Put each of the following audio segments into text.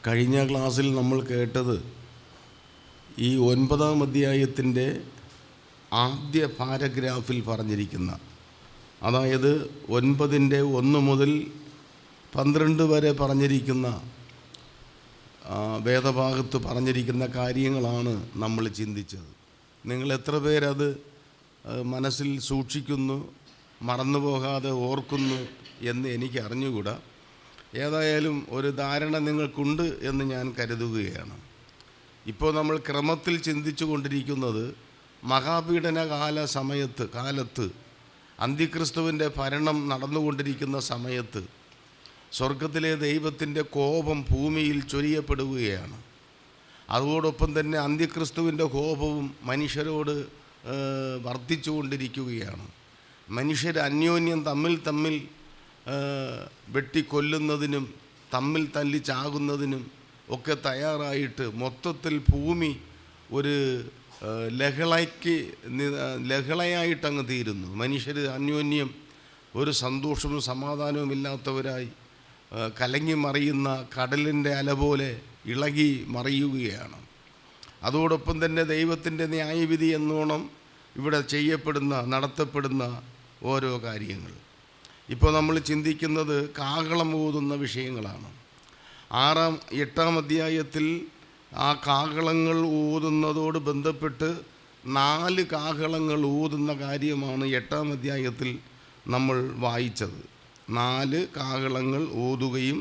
കഴിഞ്ഞ ക്ലാസ്സിൽ നമ്മൾ കേട്ടത് ഈ 9-ാം അധ്യായത്തിൻ്റെ ആദ്യ പാരഗ്രാഫിൽ പറഞ്ഞിരിക്കുന്ന, അതായത് 9-1 മുതൽ 12 വരെ പറഞ്ഞിരിക്കുന്ന വേദഭാഗത്ത് പറഞ്ഞിരിക്കുന്ന കാര്യങ്ങളാണ് നമ്മൾ ചിന്തിച്ചത്. നിങ്ങൾ എത്ര പേരത് മനസ്സിൽ സൂക്ഷിക്കുന്നു, മറന്നുപോകാതെ ഓർക്കുന്നു എന്ന് എനിക്ക് അറിഞ്ഞുകൂടാ. ഏതായാലും ഒരു ധാരണ നിങ്ങൾക്കുണ്ട് എന്ന് ഞാൻ കരുതുകയാണ്. ഇപ്പോൾ നമ്മൾ ക്രമത്തിൽ ചിന്തിച്ചു കൊണ്ടിരിക്കുന്നത് മഹാപീഡന കാലത്ത് അന്തിക്രിസ്തുവിൻ്റെ ഭരണം നടന്നുകൊണ്ടിരിക്കുന്ന സമയത്ത് സ്വർഗത്തിലെ ദൈവത്തിൻ്റെ കോപം ഭൂമിയിൽ ചൊരിയപ്പെടുകയാണ്. അതോടൊപ്പം തന്നെ അന്തിക്രിസ്തുവിൻ്റെ കോപവും മനുഷ്യരോട് വർദ്ധിച്ചുകൊണ്ടിരിക്കുകയാണ്. മനുഷ്യർ അന്യോന്യം തമ്മിൽ വെട്ടിക്കൊല്ലുന്നതിനും തമ്മിൽ തല്ലി ചാകുന്നതിനും ഒക്കെ തയ്യാറായിട്ട് മൊത്തത്തിൽ ഭൂമി ഒരു ലഹളയായിട്ടങ്ങ് തീരുന്നു. മനുഷ്യർ അന്യോന്യം ഒരു സന്തോഷവും സമാധാനവും ഇല്ലാത്തവരായി കലങ്ങി മറിയുന്ന കടലിൻ്റെ അല പോലെ ഇളകി മറിയുകയാണ്. അതോടൊപ്പം തന്നെ ദൈവത്തിൻ്റെ ന്യായവിധി എന്നോണം ഇവിടെ നടത്തപ്പെടുന്ന ഓരോ കാര്യങ്ങൾ. ഇപ്പോൾ നമ്മൾ ചിന്തിക്കുന്നത് കാഹളം ഊതുന്ന വിഷയങ്ങളാണ്. 8-ാം അധ്യായത്തിൽ ആ കാഹളങ്ങൾ ഊതുന്നതോട് ബന്ധപ്പെട്ട് 4 കാഹളങ്ങൾ ഊതുന്ന കാര്യമാണ് 8-ാം അധ്യായത്തിൽ നമ്മൾ വായിച്ചത്. 4 കാഹളങ്ങൾ ഊതുകയും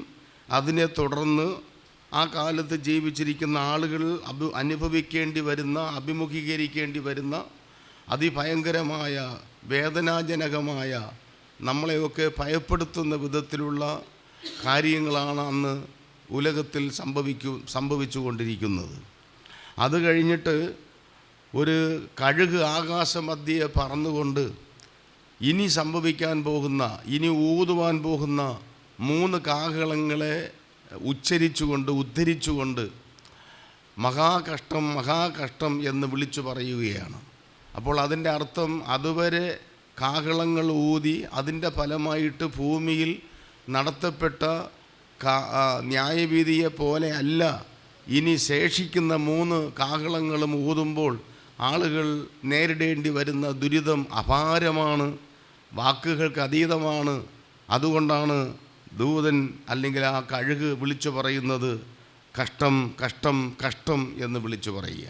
അതിനെ തുടർന്ന് ആ കാലത്ത് ജീവിച്ചിരിക്കുന്ന ആളുകൾ അഭിമുഖീകരിക്കേണ്ടി വരുന്ന അതിഭയങ്കരമായ വേദനാജനകമായ നമ്മളെയൊക്കെ ഭയപ്പെടുത്തുന്ന വിധത്തിലുള്ള കാര്യങ്ങളാണ് അന്ന് ഉലകത്തിൽ സംഭവിച്ചു കൊണ്ടിരിക്കുന്നത്. അത് കഴിഞ്ഞിട്ട് ഒരു കഴുക് ആകാശമധ്യേ പറന്നുകൊണ്ട് ഇനി ഊതുവാൻ പോകുന്ന 3 കാഹളങ്ങളെ ഉദ്ധരിച്ചുകൊണ്ട് മഹാകഷ്ടം എന്ന് വിളിച്ചു പറയുകയാണ്. അപ്പോൾ അതിൻ്റെ അർത്ഥം അതുവരെ കാഹളങ്ങൾ ഊതി അതിൻ്റെ ഫലമായിട്ട് ഭൂമിയിൽ നടത്തപ്പെട്ട ന്യായവിധിയെ പോലെ അല്ല ഇനി ശേഷിക്കുന്ന 3 കാഹളങ്ങളും ഊതുമ്പോൾ ആളുകൾ നേരിടേണ്ടി വരുന്ന ദുരിതം അപാരമാണ്, വാക്കുകൾക്ക് അതീതമാണ്. അതുകൊണ്ടാണ് ദൂതൻ അല്ലെങ്കിൽ ആ കഴുക് വിളിച്ചു പറയുന്നത് കഷ്ടം എന്ന് വിളിച്ചു പറയുക.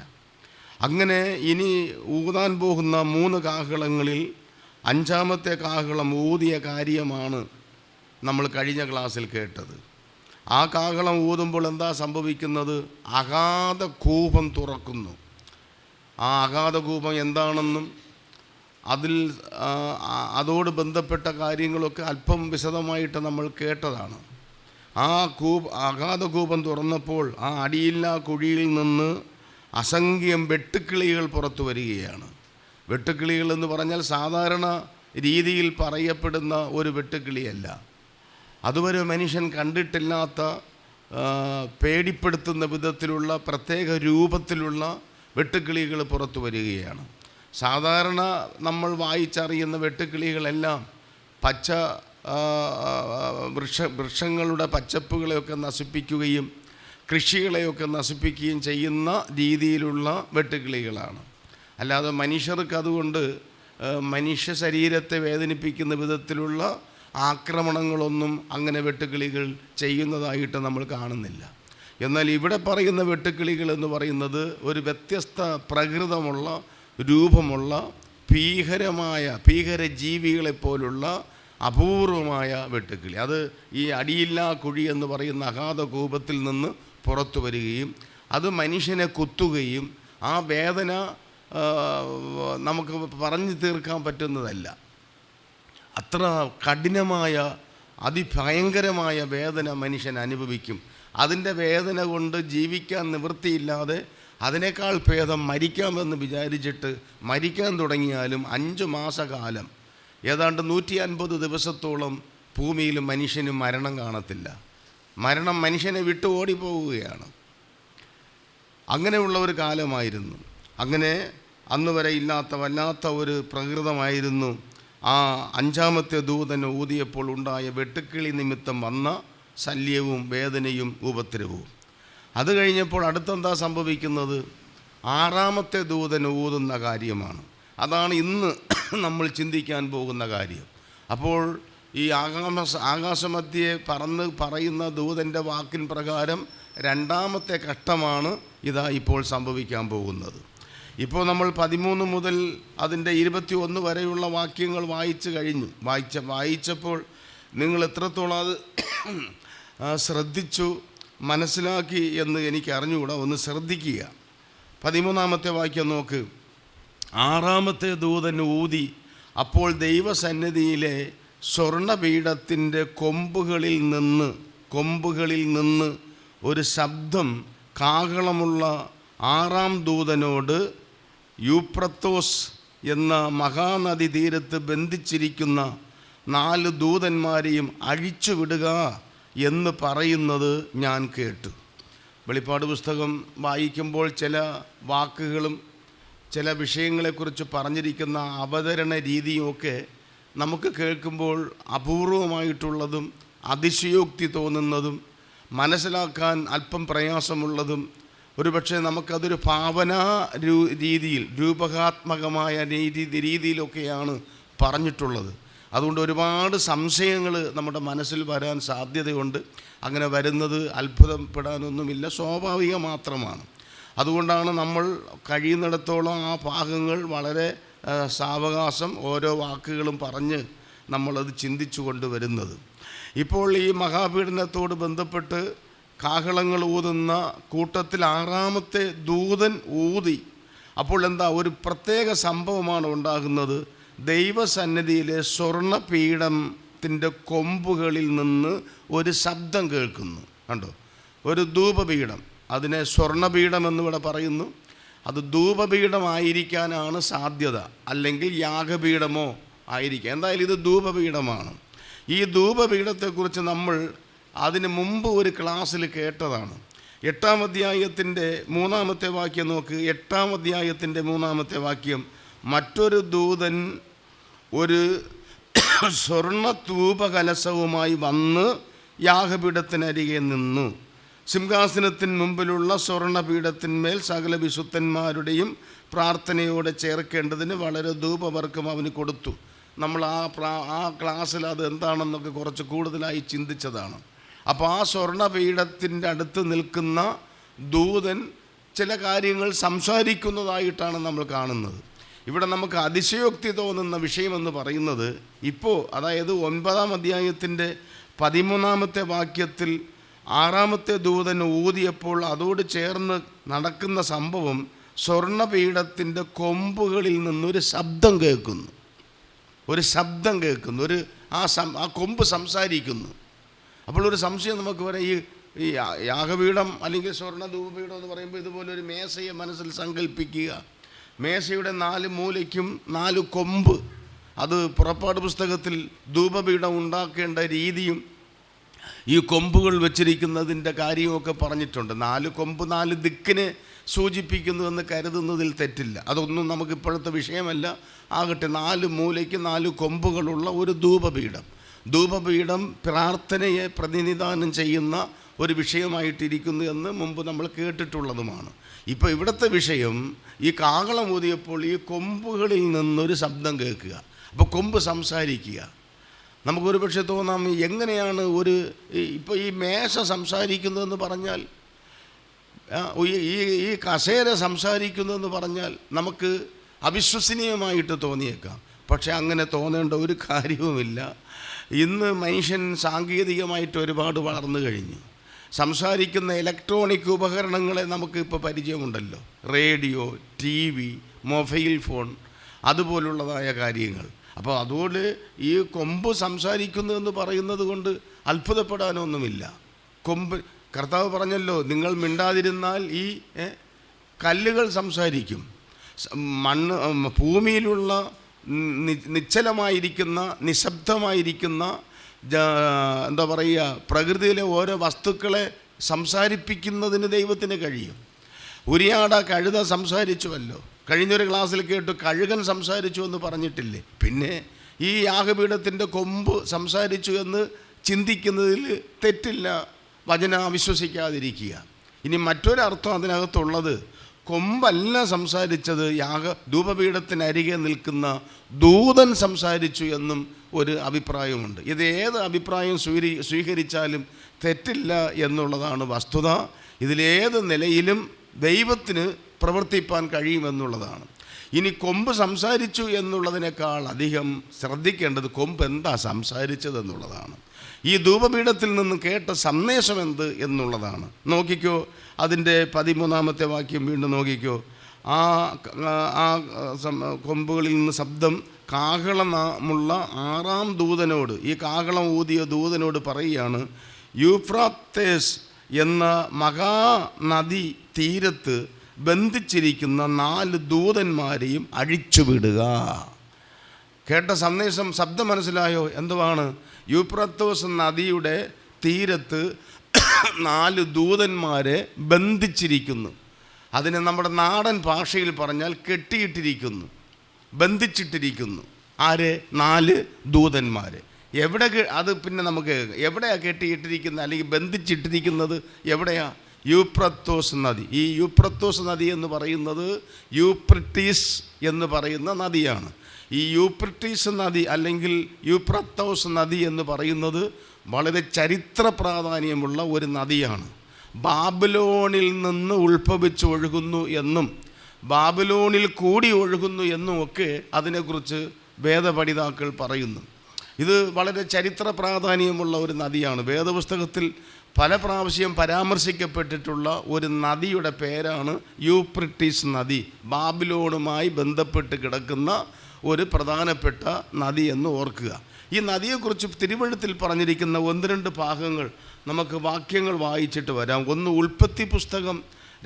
അങ്ങനെ ഇനി ഊതാൻ പോകുന്ന 3 കാഹളങ്ങളിൽ 5-ാമത്തെ കാഹളം ഊതിയ കാര്യമാണ് നമ്മൾ കഴിഞ്ഞ ക്ലാസ്സിൽ കേട്ടത്. ആ കാഹളം ഊതുമ്പോൾ എന്താ സംഭവിക്കുന്നത്? അഗാധകൂപം തുറക്കുന്നു. ആ അഗാധകൂപം എന്താണെന്നും അതോട് ബന്ധപ്പെട്ട കാര്യങ്ങളൊക്കെ അല്പം വിശദമായിട്ട് നമ്മൾ കേട്ടതാണ്. അഗാധകൂപം തുറന്നപ്പോൾ ആ അടിയില്ലാ കുഴിയിൽ നിന്ന് അസംഖ്യം വെട്ടുക്കിളികൾ പുറത്തു വരികയാണ്. വെട്ടുക്കിളികൾ എന്ന് പറഞ്ഞാൽ സാധാരണ രീതിയിൽ പറയപ്പെടുന്ന ഒരു വെട്ടുക്കിളിയല്ല. അതുവരെ മനുഷ്യൻ കണ്ടിട്ടില്ലാത്ത പേടിപ്പെടുത്തുന്ന വിധത്തിലുള്ള പ്രത്യേക രൂപത്തിലുള്ള വെട്ടുക്കിളികൾ പുറത്തു വരികയാണ്. സാധാരണ നമ്മൾ വായിച്ചറിയുന്ന വെട്ടുക്കിളികളെല്ലാം പച്ച വൃക്ഷങ്ങളുടെ പച്ചപ്പുകളെയൊക്കെ നശിപ്പിക്കുകയും കൃഷികളെയൊക്കെ നശിപ്പിക്കുകയും ചെയ്യുന്ന രീതിയിലുള്ള വെട്ടുക്കിളികളാണ്. അല്ലാതെ മനുഷ്യർക്ക് അതുകൊണ്ട് മനുഷ്യ ശരീരത്തെ വേദനിപ്പിക്കുന്ന വിധത്തിലുള്ള ആക്രമണങ്ങളൊന്നും അങ്ങനെ വെട്ടുക്കിളികൾ ചെയ്യുന്നതായിട്ട് നമ്മൾ കാണുന്നില്ല. എന്നാൽ ഇവിടെ പറയുന്ന വെട്ടുക്കിളികൾ എന്ന് പറയുന്നത് ഒരു വ്യത്യസ്ത പ്രകൃതമുള്ള രൂപമുള്ള ഭീകരജീവികളെപ്പോലുള്ള അപൂർവമായ വെട്ടുക്കിളി. അത് ഈ അടിയില്ലാ കുഴി എന്ന് പറയുന്ന അഗാധകൂപത്തിൽ നിന്ന് പുറത്തു വരികയും അത് മനുഷ്യനെ കുത്തുകയും ആ വേദന നമുക്ക് പറഞ്ഞു തീർക്കാൻ പറ്റുന്നതല്ല. അത്ര കഠിനമായ അതിഭയങ്കരമായ വേദന മനുഷ്യൻ അനുഭവിക്കും. അതിൻ്റെ വേദന കൊണ്ട് ജീവിക്കാൻ നിവൃത്തിയില്ലാതെ അതിനേക്കാൾ ഭേദം മരിക്കാമെന്ന് വിചാരിച്ചിട്ട് മരിക്കാൻ തുടങ്ങിയാലും 5 മാസക്കാലം ഏതാണ്ട് 150 ദിവസത്തോളം ഭൂമിയിൽ മനുഷ്യന് മരണം കാണത്തില്ല. മരണം മനുഷ്യനെ വിട്ടു ഓടിപ്പോവുകയാണ്. അങ്ങനെയുള്ള ഒരു കാലമായിരുന്നു. അങ്ങനെ അന്ന് വരെ ഇല്ലാത്ത വല്ലാത്ത ഒരു പ്രകൃതമായിരുന്നു ആ 5-ാമത്തെ ദൂതൻ ഊതിയപ്പോൾ ഉണ്ടായ വെട്ടുക്കിളി നിമിത്തം വന്ന ശല്യവും വേദനയും ഉപദ്രവവും. അത് കഴിഞ്ഞപ്പോൾ അടുത്തെന്താ സംഭവിക്കുന്നത്? ആറാമത്തെ ദൂതൻ ഊതുന്ന കാര്യമാണ്. അതാണ് ഇന്ന് നമ്മൾ ചിന്തിക്കാൻ പോകുന്ന കാര്യം. അപ്പോൾ ഈ ആകാശമധ്യേ പറയുന്ന ദൂതൻ്റെ വാക്കിൻ പ്രകാരം രണ്ടാമത്തെ ഘട്ടമാണ് ഇതാ ഇപ്പോൾ സംഭവിക്കാൻ പോകുന്നത്. ഇപ്പോൾ നമ്മൾ 13 മുതൽ അതിൻ്റെ 21 വരെയുള്ള വാക്യങ്ങൾ വായിച്ചപ്പോൾ നിങ്ങൾ എത്രത്തോളം അത് ശ്രദ്ധിച്ചു മനസ്സിലാക്കി എന്ന് എനിക്ക് അറിഞ്ഞുകൂടാ. ഒന്ന് ശ്രദ്ധിക്കുക. 13-ാമത്തെ വാക്യം നോക്ക്. ആറാമത്തെ ദൂതൻ ഊതി, അപ്പോൾ ദൈവസന്നിധിയിലെ സ്വർണപീഠത്തിൻ്റെ കൊമ്പുകളിൽ നിന്ന് ഒരു ശബ്ദം കാഹളമുള്ള ആറാം ദൂതനോട് യൂപ്രത്തോസ് എന്ന മഹാനദി തീരത്ത് ബന്ധിച്ചിരിക്കുന്ന 4 ദൂതന്മാരെയും അഴിച്ചുവിടുക എന്ന് പറയുന്നത് ഞാൻ കേട്ടു. വെളിപ്പാട് പുസ്തകം വായിക്കുമ്പോൾ ചില വാക്കുകളും ചില വിഷയങ്ങളെക്കുറിച്ച് പറഞ്ഞിരിക്കുന്ന അവതരണ രീതിയുമൊക്കെ നമുക്ക് കേൾക്കുമ്പോൾ അപൂർവമായിട്ടുള്ളതും അതിശയോക്തി തോന്നുന്നതും മനസ്സിലാക്കാൻ അല്പം പ്രയാസമുള്ളതും ഒരുപക്ഷെ നമുക്കതൊരു ഭാവനാ രീതിയിൽ രൂപകാത്മകമായ രീതിയിലൊക്കെയാണ് പറഞ്ഞിട്ടുള്ളത്. അതുകൊണ്ട് ഒരുപാട് സംശയങ്ങൾ നമ്മുടെ മനസ്സിൽ വരാൻ സാധ്യതയുണ്ട്. അങ്ങനെ വരുന്നത് അത്ഭുതപ്പെടാനൊന്നുമില്ല, സ്വാഭാവികം മാത്രമാണ്. അതുകൊണ്ടാണ് നമ്മൾ കഴിയുന്നിടത്തോളം ആ ഭാഗങ്ങൾ വളരെ സാവകാശം ഓരോ വാക്കുകളും പറഞ്ഞ് നമ്മളത് ചിന്തിച്ചു കൊണ്ടുവരുന്നത്. ഇപ്പോൾ ഈ മഹാപീഡനത്തോട് ബന്ധപ്പെട്ട് കാഹളങ്ങൾ ഊതുന്ന കൂട്ടത്തിൽ ആറാമത്തെ ദൂതൻ ഊതി. അപ്പോൾ എന്താ ഒരു പ്രത്യേക സംഭവമാണ് ഉണ്ടാകുന്നത്. ദൈവസന്നിധിയിലെ സ്വർണപീഠത്തിൻ്റെ കൊമ്പുകളിൽ നിന്ന് ഒരു ശബ്ദം കേൾക്കുന്നു. കണ്ടോ? ഒരു ധൂപപീഠം, അതിനെ സ്വർണപീഠം എന്നിവിടെ പറയുന്നു. അത് ധൂപപീഠമായിരിക്കാനാണ് സാധ്യത, അല്ലെങ്കിൽ യാഗപീഠമോ ആയിരിക്കാം. എന്തായാലും ഇത് ധൂപപീഠമാണ്. ഈ ധൂപപീഠത്തെക്കുറിച്ച് നമ്മൾ അതിന് മുമ്പ് ഒരു ക്ലാസ്സിൽ കേട്ടതാണ്. 8-ാം അധ്യായത്തിൻ്റെ 3-ാമത്തെ വാക്യം നോക്ക്. 8-ാം അധ്യായത്തിൻ്റെ 3-ാമത്തെ വാക്യം. മറ്റൊരു ദൂതൻ ഒരു സ്വർണ്ണ ധൂപകലശവുമായി വന്ന് യാഗപീഠത്തിനരികെ നിന്നു. സിംഹാസനത്തിന് മുമ്പിലുള്ള സ്വർണ്ണപീഠത്തിന്മേൽ സകല വിശുദ്ധന്മാരുടെയും പ്രാർത്ഥനയോടെ ചേർക്കേണ്ടതിന് വളരെ ധൂപവർക്കം അവന് കൊടുത്തു. നമ്മൾ ആ ക്ലാസ്സിൽ അത് എന്താണെന്നൊക്കെ കുറച്ച് കൂടുതലായി ചിന്തിച്ചതാണ്. അപ്പോൾ ആ സ്വർണ്ണപീഠത്തിൻ്റെ അടുത്ത് നിൽക്കുന്ന ദൂതൻ ചില കാര്യങ്ങൾ സംസാരിക്കുന്നതായിട്ടാണ് നമ്മൾ കാണുന്നത്. ഇവിടെ നമുക്ക് അതിശയോക്തി തോന്നുന്ന വിഷയമെന്ന് പറയുന്നത് ഇപ്പോൾ, അതായത് 9-ാം അധ്യായത്തിൻ്റെ 13-ാമത്തെ വാക്യത്തിൽ ആറാമത്തെ ദൂതൻ ഊതിയപ്പോൾ അതോട് ചേർന്ന് നടക്കുന്ന സംഭവം, സ്വർണപീഠത്തിൻ്റെ കൊമ്പുകളിൽ നിന്നൊരു ശബ്ദം കേൾക്കുന്നു. ആ കൊമ്പ് സംസാരിക്കുന്നു. അപ്പോൾ ഒരു സംശയം നമുക്ക് വരാം. ഈ യാഗപീഠം അല്ലെങ്കിൽ സ്വർണ്ണ ധൂപപീഠം എന്ന് പറയുമ്പോൾ ഇതുപോലൊരു മേശയെ മനസ്സിൽ സങ്കല്പിക്കുക. മേശയുടെ 4 മൂലയ്ക്കും 4 കൊമ്പ്. അത് പുറപ്പാട് പുസ്തകത്തിൽ ധൂപപീഠം ഉണ്ടാക്കേണ്ട രീതിയും ഈ കൊമ്പുകൾ വെച്ചിരിക്കുന്നതിൻ്റെ കാര്യമൊക്കെ പറഞ്ഞിട്ടുണ്ട്. 4 കൊമ്പ് 4 ദിക്കിനെ സൂചിപ്പിക്കുന്നു എന്ന് കരുതുന്നതിൽ തെറ്റില്ല. അതൊന്നും നമുക്കിപ്പോഴത്തെ വിഷയമല്ല. ആകട്ടെ, 4 മൂലയ്ക്ക് 4 കൊമ്പുകളുള്ള ഒരു ധൂപപീഠം പ്രാർത്ഥനയെ പ്രതിനിധാനം ചെയ്യുന്ന ഒരു വിഷയമായിട്ടിരിക്കുന്നു എന്ന് മുമ്പ് നമ്മൾ കേട്ടിട്ടുള്ളതുമാണ്. ഇപ്പോൾ ഇവിടുത്തെ വിഷയം, ഈ കാഹളം ഊതിയപ്പോൾ ഈ കൊമ്പുകളിൽ നിന്നൊരു ശബ്ദം കേൾക്കുക. അപ്പോൾ കൊമ്പ് സംസാരിക്കുക. നമുക്കൊരു പക്ഷേ തോന്നാം, എങ്ങനെയാണ് ഇപ്പോൾ ഈ മേശ സംസാരിക്കുന്നതെന്ന് പറഞ്ഞാൽ, ഈ കസേര സംസാരിക്കുന്നതെന്ന് പറഞ്ഞാൽ നമുക്ക് അവിശ്വസനീയമായിട്ട് തോന്നിയേക്കാം. പക്ഷേ അങ്ങനെ തോന്നേണ്ട ഒരു കാര്യവുമില്ല. ഇന്ന് മനുഷ്യൻ സാങ്കേതികമായിട്ട് ഒരുപാട് വളർന്നു കഴിഞ്ഞു. സംസാരിക്കുന്ന ഇലക്ട്രോണിക് ഉപകരണങ്ങളെ നമുക്കിപ്പോൾ പരിചയമുണ്ടല്ലോ. റേഡിയോ, TV, മൊബൈൽ ഫോൺ, അതുപോലുള്ളതായ കാര്യങ്ങൾ. അപ്പോൾ അതുകൊണ്ട് ഈ കൊമ്പ് സംസാരിക്കുന്നു എന്ന് പറയുന്നത് കൊണ്ട് അത്ഭുതപ്പെടാനൊന്നുമില്ല. കർത്താവ് പറഞ്ഞല്ലോ, നിങ്ങൾ മിണ്ടാതിരുന്നാൽ ഈ കല്ലുകൾ സംസാരിക്കും. ഭൂമിയിലുള്ള നിശ്ചലമായിരിക്കുന്ന നിശബ്ദമായിരിക്കുന്ന എന്താ പറയുക, പ്രകൃതിയിലെ ഓരോ വസ്തുക്കളെ സംസാരിപ്പിക്കുന്നതിന് ദൈവത്തിന് കഴിയും. ഉരിയാട കഴുത സംസാരിച്ചുവല്ലോ. കഴിഞ്ഞൊരു ക്ലാസ്സിൽ കേട്ടു കഴുകൻ സംസാരിച്ചു എന്ന് പറഞ്ഞിട്ടില്ലേ. പിന്നെ ഈ യാഗപീഠത്തിൻ്റെ കൊമ്പ് സംസാരിച്ചു എന്ന് ചിന്തിക്കുന്നതിൽ തെറ്റില്ല. വചനം വിശ്വസിക്കാതിരിക്കുക. ഇനി മറ്റൊരർത്ഥം അതിനകത്തുള്ളത്, കൊമ്പല്ല സംസാരിച്ചത്, ധൂപപീഠത്തിനരികെ നിൽക്കുന്ന ദൂതൻ സംസാരിച്ചു എന്നും ഒരു അഭിപ്രായമുണ്ട്. ഇത് ഏത് അഭിപ്രായം സ്വീകരിച്ചാലും തെറ്റില്ല എന്നുള്ളതാണ് വസ്തുത. ഇതിലേത് നിലയിലും ദൈവത്തിന് പ്രവർത്തിപ്പാൻ കഴിയുമെന്നുള്ളതാണ്. ഇനി കൊമ്പ് സംസാരിച്ചു എന്നുള്ളതിനേക്കാൾ അധികം ശ്രദ്ധിക്കേണ്ടത് കൊമ്പ് എന്താ സംസാരിച്ചതെന്നുള്ളതാണ്. ഈ ധൂപപീഠത്തിൽ നിന്ന് കേട്ട സന്ദേശം എന്ത് എന്നുള്ളതാണ്. നോക്കിക്കോ, അതിൻ്റെ 13-ാമത്തെ വാക്യം വീണ്ടും നോക്കിക്കോ. ആ കൊമ്പുകളിൽ നിന്ന് ശബ്ദം കാഹളമുള്ള 6-ാം ദൂതനോട്, ഈ കാഹളം ഊതിയ ദൂതനോട് പറയുകയാണ്, യൂഫ്രാത്തേസ് എന്ന മഹാനദി തീരത്ത് ബന്ധിച്ചിരിക്കുന്ന 4 ദൂതന്മാരെയും അഴിച്ചുവിടുക. കേട്ട സന്ദേശം, ശബ്ദം മനസ്സിലായോ? എന്തുവാണ്? യൂഫ്രട്ടീസ് നദിയുടെ തീരത്ത് 4 ദൂതന്മാരെ ബന്ധിച്ചിരിക്കുന്നു. അതിനെ നമ്മുടെ നാടൻ ഭാഷയിൽ പറഞ്ഞാൽ കെട്ടിയിട്ടിരിക്കുന്നു, ബന്ധിച്ചിട്ടിരിക്കുന്നു. ആര്? 4 ദൂതന്മാർ. എവിടെ അത് പിന്നെ നമുക്ക് എവിടെയാണ് കെട്ടിയിട്ടിരിക്കുന്നത് അല്ലെങ്കിൽ ബന്ധിച്ചിട്ടിരിക്കുന്നത്? എവിടെയാ? യൂഫ്രട്ടീസ് നദി. ഈ യൂഫ്രട്ടീസ് നദി എന്ന് പറയുന്നത് യൂഫ്രട്ടീസ് എന്ന് പറയുന്ന നദിയാണ്. ഈ യൂഫ്രട്ടീസ് നദി അല്ലെങ്കിൽ യൂഫ്രട്ടീസ് നദി എന്ന് പറയുന്നത് വളരെ ചരിത്ര പ്രാധാന്യമുള്ള ഒരു നദിയാണ്. ബാബിലോണിൽ നിന്ന് ഉത്ഭവിച്ച് ഒഴുകുന്നു എന്നും ബാബിലോണിൽ കൂടി ഒഴുകുന്നു എന്നും ഒക്കെ അതിനെക്കുറിച്ച് വേദപഠിതാക്കൾ പറയുന്നു. ഇത് വളരെ ചരിത്ര പ്രാധാന്യമുള്ള ഒരു നദിയാണ്. വേദപുസ്തകത്തിൽ പല പ്രാവശ്യം പരാമർശിക്കപ്പെട്ടിട്ടുള്ള ഒരു നദിയുടെ പേരാണ് യൂഫ്രട്ടീസ് നദി. ബാബിലോണുമായി ബന്ധപ്പെട്ട് കിടക്കുന്ന ഒരു പ്രധാനപ്പെട്ട നദി എന്ന് ഓർക്കുക. ഈ നദിയെക്കുറിച്ച് തിരുവെഴുത്തിൽ പറഞ്ഞിരിക്കുന്ന 1-2 ഭാഗങ്ങൾ നമുക്ക് വാക്യങ്ങൾ വായിച്ചിട്ട് വരാം. ഒന്ന്, ഉൽപ്പത്തി പുസ്തകം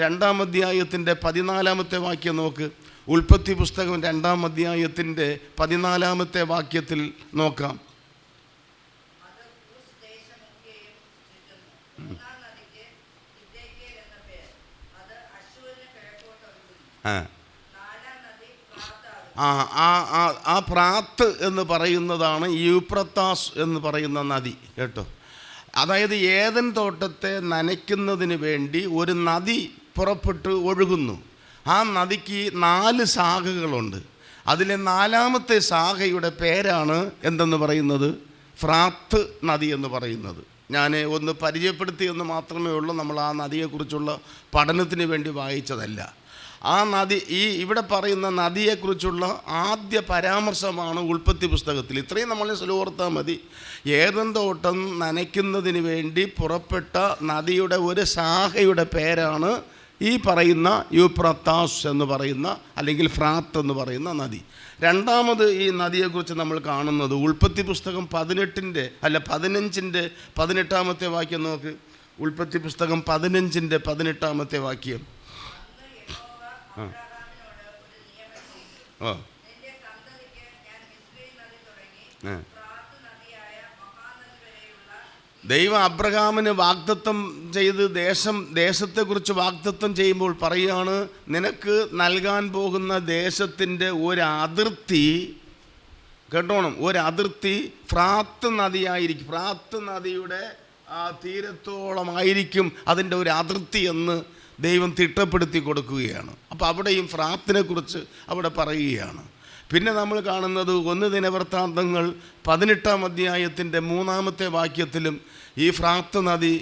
2-ാം അധ്യായത്തിൻ്റെ 14-ാമത്തെ വാക്യം നോക്ക്. ഉൽപ്പത്തി പുസ്തകം 2-ാം അധ്യായത്തിൻ്റെ 14-ാമത്തെ വാക്യത്തിൽ നോക്കാം. ആ പ്രാത്ത് എന്ന് പറയുന്നതാണ് യൂഫ്രട്ടീസ് എന്ന് പറയുന്ന നദി കേട്ടോ. അതായത് ഏദൻ തോട്ടത്തെ നനയ്ക്കുന്നതിന് വേണ്ടി ഒരു നദി പുറപ്പെട്ട് ഒഴുകുന്നു. ആ നദിക്ക് 4 ശാഖകളുണ്ട്. അതിലെ 4-ാമത്തെ ശാഖയുടെ പേരാണ് എന്തെന്ന് പറയുന്നത്? ഫ്രാത്ത് നദി എന്ന് പറയുന്നത്. ഞാൻ ഒന്ന് പരിചയപ്പെടുത്തിയെന്ന് മാത്രമേ ഉള്ളൂ. നമ്മൾ ആ നദിയെക്കുറിച്ചുള്ള പഠനത്തിന് വേണ്ടി വായിച്ചതല്ല. ആ നദി, ഇവിടെ പറയുന്ന നദിയെക്കുറിച്ചുള്ള ആദ്യ പരാമർശമാണ് ഉൽപ്പത്തി പുസ്തകത്തിൽ. ഇത്രയും നമ്മൾ ഓർത്താൽ മതി. ഏദൻ തോട്ടം നനയ്ക്കുന്നതിന് വേണ്ടി പുറപ്പെട്ട നദിയുടെ ഒരു ശാഖയുടെ പേരാണ് ഈ പറയുന്ന യൂഫ്രട്ടീസ് എന്ന് പറയുന്ന അല്ലെങ്കിൽ ഫ്രാത്ത് എന്ന് പറയുന്ന നദി. രണ്ടാമത് ഈ നദിയെക്കുറിച്ച് നമ്മൾ കാണുന്നത് ഉൽപ്പത്തി പുസ്തകം 15-ന്റെ 18-ാമത്തെ വാക്യം നോക്ക്. ഉൽപ്പത്തി പുസ്തകം 15-ന്റെ 18-ാമത്തെ വാക്യം. ദൈവം അബ്രഹാമിന് വാഗ്ദത്തം ചെയ്ത് ദേശത്തെക്കുറിച്ച് വാഗ്ദത്തം ചെയ്യുമ്പോൾ പറയുകയാണ്, നിനക്ക് നൽകാൻ പോകുന്ന ദേശത്തിൻ്റെ ഒരു അതിർത്തി കേട്ടോണം, ഒരു അതിർത്തി ഫ്രാത്ത് നദിയായിരിക്കും. ഫ്രാത്ത് നദിയുടെ ആ തീരത്തോളമായിരിക്കും അതിൻ്റെ ഒരു അതിർത്തി എന്ന് ദൈവം തിട്ടപ്പെടുത്തി കൊടുക്കുകയാണ്. അപ്പോൾ അവിടെയും ഫ്രാത്തിനെ കുറിച്ച് അവിടെ പറയുകയാണ്. പിന്നെ നമ്മൾ കാണുന്നത് 1 ദിനവൃത്താന്തങ്ങൾ 18-ാം അധ്യായത്തിൻ്റെ 3-ാമത്തെ വാക്യത്തിലും ഈ ഫ്രാത്ത് നദി,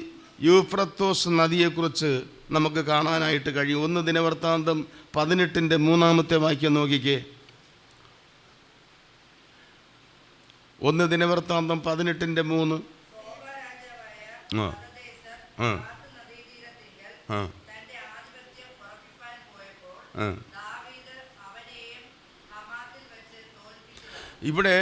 യൂഫ്രട്ടീസ് നദിയെക്കുറിച്ച് നമുക്ക് കാണാനായിട്ട് കഴിയും. 1 ദിനവൃത്താന്തം 18-ന്റെ 3-ാമത്തെ വാക്യം നോക്കിക്കേ. 1 ദിനവൃത്താന്തം 18-ന്റെ 3. ഇവിടെ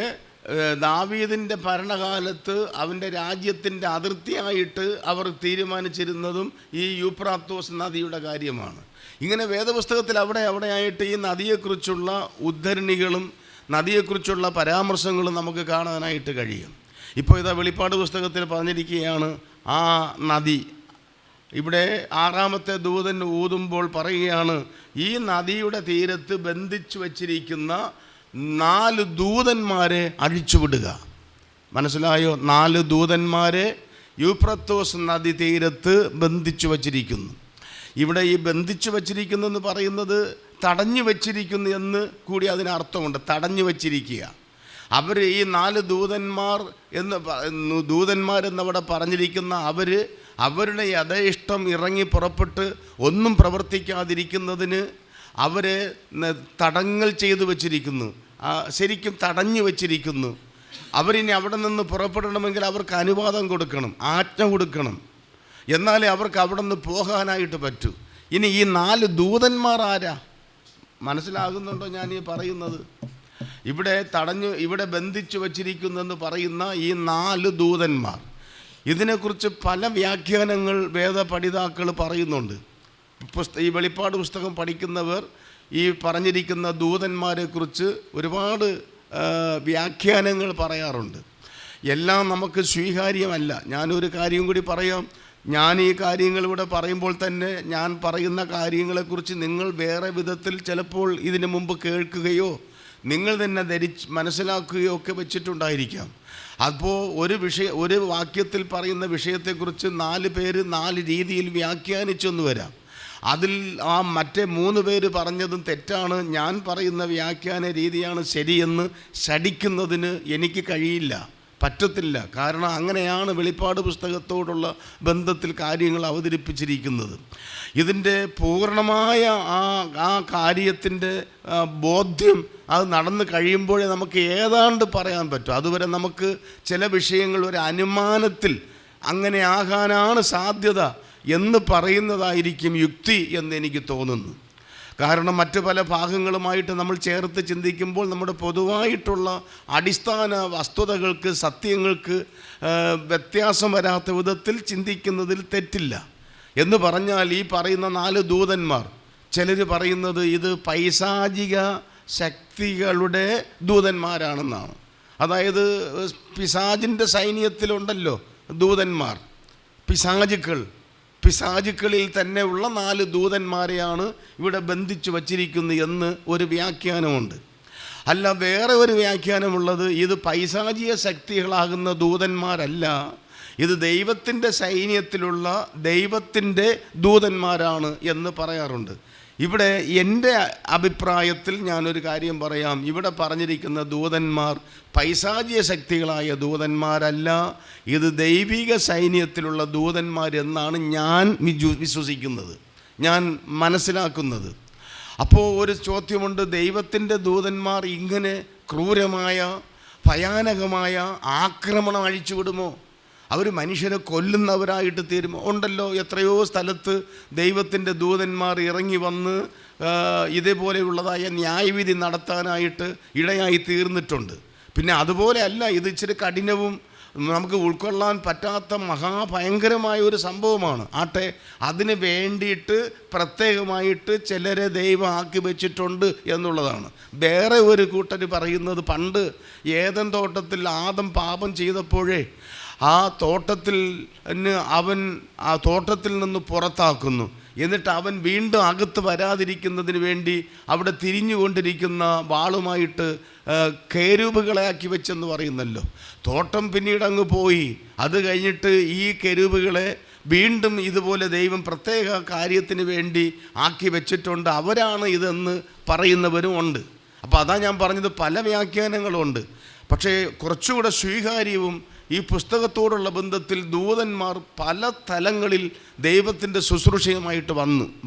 ദാവീദിൻ്റെ ഭരണകാലത്ത് അവൻ്റെ രാജ്യത്തിൻ്റെ അതിർത്തിയായിട്ട് അവർ തീരുമാനിച്ചിരുന്നതും ഈ യൂഫ്രട്ടീസ് നദിയുടെ കാര്യമാണ്. ഇങ്ങനെ വേദപുസ്തകത്തിൽ അവിടെയായിട്ട് ഈ നദിയെക്കുറിച്ചുള്ള ഉദ്ധരണികളും നദിയെക്കുറിച്ചുള്ള പരാമർശങ്ങളും നമുക്ക് കാണാനായിട്ട് കഴിയും. ഇപ്പോൾ ഇതാ വെളിപ്പാട് പുസ്തകത്തിൽ പറഞ്ഞിരിക്കുകയാണ് ആ നദി. ഇവിടെ 6-ാമത്തെ ദൂതൻ ഊതുമ്പോൾ പറയുകയാണ്, ഈ നദിയുടെ തീരത്ത് ബന്ധിച്ചു വച്ചിരിക്കുന്ന 4 ദൂതന്മാരെ അഴിച്ചുവിടുക. മനസ്സിലായോ? 4 ദൂതന്മാരെ യൂഫ്രട്ടീസ് നദി തീരത്ത് ബന്ധിച്ചു വച്ചിരിക്കുന്നു. ഇവിടെ ഈ ബന്ധിച്ചു വച്ചിരിക്കുന്നു എന്ന് പറയുന്നത് തടഞ്ഞു വച്ചിരിക്കുന്നു എന്ന് കൂടി അതിനർത്ഥമുണ്ട്. തടഞ്ഞു വച്ചിരിക്കുക. അവർ ഈ 4 ദൂതന്മാരെന്നവിടെ പറഞ്ഞിരിക്കുന്ന അവരുടെ യഥേഷ്ടം ഇറങ്ങി പുറപ്പെട്ട് ഒന്നും പ്രവർത്തിക്കാതിരിക്കുന്നതിന് അവരെ തടങ്കൽ ചെയ്തു വച്ചിരിക്കുന്നു, ശരിക്കും തടഞ്ഞു വച്ചിരിക്കുന്നു. അവരിനി അവിടെ നിന്ന് പുറപ്പെടണമെങ്കിൽ അവർക്ക് അനുവാദം കൊടുക്കണം, ആജ്ഞ കൊടുക്കണം, എന്നാലേ അവർക്ക് അവിടെ നിന്ന് പോകാനായിട്ട് പറ്റൂ. ഇനി ഈ 4 ദൂതന്മാർ ആരാ? മനസ്സിലാകുന്നുണ്ടോ ഞാൻ ഈ പറയുന്നത്? ഇവിടെ ബന്ധിച്ചു വച്ചിരിക്കുന്നെന്ന് പറയുന്ന ഈ 4 ദൂതന്മാർ, ഇതിനെക്കുറിച്ച് പല വ്യാഖ്യാനങ്ങൾ വേദപഠിതാക്കൾ പറയുന്നുണ്ട്. ഈ വെളിപ്പാട് പുസ്തകം പഠിക്കുന്നവർ ഈ പറഞ്ഞിരിക്കുന്ന ദൂതന്മാരെക്കുറിച്ച് ഒരുപാട് വ്യാഖ്യാനങ്ങൾ പറയാറുണ്ട്. എല്ലാം നമുക്ക് സ്വീകാര്യമല്ല. ഞാനൊരു കാര്യം കൂടി പറയാം. ഞാൻ ഈ കാര്യങ്ങൾ ഇവിടെ പറയുമ്പോൾ തന്നെ ഞാൻ പറയുന്ന കാര്യങ്ങളെക്കുറിച്ച് നിങ്ങൾ വേറെ വിധത്തിൽ ചിലപ്പോൾ ഇതിനു മുമ്പ് കേൾക്കുകയോ നിങ്ങൾ തന്നെ മനസ്സിലാക്കുകയോ ഒക്കെ വെച്ചിട്ടുണ്ടായിരിക്കാം. അപ്പോൾ ഒരു വാക്യത്തിൽ പറയുന്ന വിഷയത്തെക്കുറിച്ച് 4 പേര് 4 രീതിയിൽ വ്യാഖ്യാനിച്ചെന്ന് വരാം. അതിൽ മറ്റേ 3 പേര് പറഞ്ഞതും തെറ്റാണ്, ഞാൻ പറയുന്ന വ്യാഖ്യാന രീതിയാണ് ശരിയെന്ന് ശഠിക്കുന്നതിന് എനിക്ക് കഴിയില്ല, പറ്റത്തില്ല. കാരണം അങ്ങനെയാണ് വെളിപ്പാട് പുസ്തകത്തോടുള്ള ബന്ധത്തിൽ കാര്യങ്ങൾ അവതരിപ്പിച്ചിരിക്കുന്നത്. ഇതിൻ്റെ പൂർണ്ണമായ ആ കാര്യത്തിൻ്റെ ബോധ്യം അത് നടന്നു കഴിയുമ്പോഴേ നമുക്ക് ഏതാണ്ട് പറയാൻ പറ്റും. അതുവരെ നമുക്ക് ചില വിഷയങ്ങൾ ഒരു അനുമാനത്തിൽ അങ്ങനെ ആകാനാണ് സാധ്യത എന്ന് പറയുന്നതായിരിക്കും യുക്തി എന്ന് എനിക്ക് തോന്നുന്നു. കാരണം മറ്റു പല ഭാഗങ്ങളുമായിട്ട് നമ്മൾ ചേർത്ത് ചിന്തിക്കുമ്പോൾ നമ്മുടെ പൊതുവായിട്ടുള്ള അടിസ്ഥാന വസ്തുതകൾക്ക്, സത്യങ്ങൾക്ക് വ്യത്യാസം വരാത്ത വിധത്തിൽ ചിന്തിക്കുന്നതിൽ തെറ്റില്ല. എന്ന് പറഞ്ഞാൽ ഈ പറയുന്ന 4 ദൂതന്മാർ, ചിലർ പറയുന്നത് ഇത് പൈശാചിക ശക്തികളുടെ ദൂതന്മാരാണെന്നാണ്. അതായത് പിശാചിൻ്റെ സൈന്യത്തിലുണ്ടല്ലോ ദൂതന്മാർ, പിശാചുക്കളിൽ തന്നെ ഉള്ള 4 ദൂതന്മാരെയാണ് ഇവിടെ ബന്ധിച്ചു വച്ചിരിക്കുന്നത് എന്ന് ഒരു വ്യാഖ്യാനമുണ്ട്. അല്ല, വേറെ ഒരു വ്യാഖ്യാനമുള്ളത് ഇത് പൈശാചിക ശക്തികളാകുന്ന ദൂതന്മാരല്ല, ഇത് ദൈവത്തിൻ്റെ സൈന്യത്തിലുള്ള ദൈവത്തിൻ്റെ ദൂതന്മാരാണ് എന്ന് പറയാറുണ്ട്. ഇവിടെ എൻ്റെ അഭിപ്രായത്തിൽ ഞാനൊരു കാര്യം പറയാം. ഇവിടെ പറഞ്ഞിരിക്കുന്ന ദൂതന്മാർ പൈശാചിക ശക്തികളായ ദൂതന്മാരല്ല, ഇത് ദൈവിക സൈന്യത്തിലുള്ള ദൂതന്മാരെന്നാണ് ഞാൻ വിശ്വസിക്കുന്നത്, ഞാൻ മനസ്സിലാക്കുന്നത്. അപ്പോൾ ഒരു ചോദ്യമുണ്ട്, ദൈവത്തിൻ്റെ ദൂതന്മാർ ഇങ്ങനെ ക്രൂരമായ ഭയാനകമായ ആക്രമണം അഴിച്ചുവിടുമോ? അവർ മനുഷ്യരെ കൊല്ലുന്നവരായിട്ട് തീരുമോ? ഉണ്ടല്ലോ, എത്രയോ സ്ഥലത്ത് ദൈവത്തിൻ്റെ ദൂതന്മാർ ഇറങ്ങി വന്ന് ഇതേപോലെയുള്ളതായ ന്യായവിധി നടത്താനായിട്ട് ഇടയായി തീർന്നിട്ടുണ്ട്. പിന്നെ അതുപോലെ അല്ല, ഇത് ഇച്ചിരി കഠിനവും നമുക്ക് ഉൾക്കൊള്ളാൻ പറ്റാത്ത മഹാഭയങ്കരമായ ഒരു സംഭവമാണ്. ആട്ടെ, അതിന് വേണ്ടിയിട്ട് പ്രത്യേകമായിട്ട് ചിലരെ ദൈവം ആക്കി വെച്ചിട്ടുണ്ട് എന്നുള്ളതാണ്. വേറെ ഒരു കൂട്ടർ പറയുന്നത്, പണ്ട് ഏദൻ തോട്ടത്തിൽ ആദം പാപം ചെയ്തപ്പോഴേ ആ തോട്ടത്തിൽ നിന്ന് പുറത്താക്കുന്നു, എന്നിട്ട് അവൻ വീണ്ടും അകത്ത് വരാതിരിക്കുന്നതിന് വേണ്ടി അവിടെ തിരിഞ്ഞുകൊണ്ടിരിക്കുന്ന വാളുമായിട്ട് കെരൂബുകളെ ആക്കി വെച്ചെന്ന് പറയുന്നല്ലോ. തോട്ടം പിന്നീട് അങ്ങ് പോയി. അത് കഴിഞ്ഞിട്ട് ഈ കെരൂബുകളെ വീണ്ടും ഇതുപോലെ ദൈവം പ്രത്യേക കാര്യത്തിന് വേണ്ടി ആക്കി വെച്ചിട്ടുണ്ട്, അവരാണ് ഇതെന്ന് പറയുന്നവരും ഉണ്ട്. അപ്പോൾ അതാ ഞാൻ പറഞ്ഞത്, പല വ്യാഖ്യാനങ്ങളുണ്ട്. പക്ഷേ കുറച്ചുകൂടെ സ്വീകാര്യവും ഈ പുസ്തകത്തോടുള്ള ബന്ധത്തിൽ ദൂതന്മാർ പല തലങ്ങളിൽ ദൈവത്തിൻ്റെ ശുശ്രൂഷയുമായിട്ട്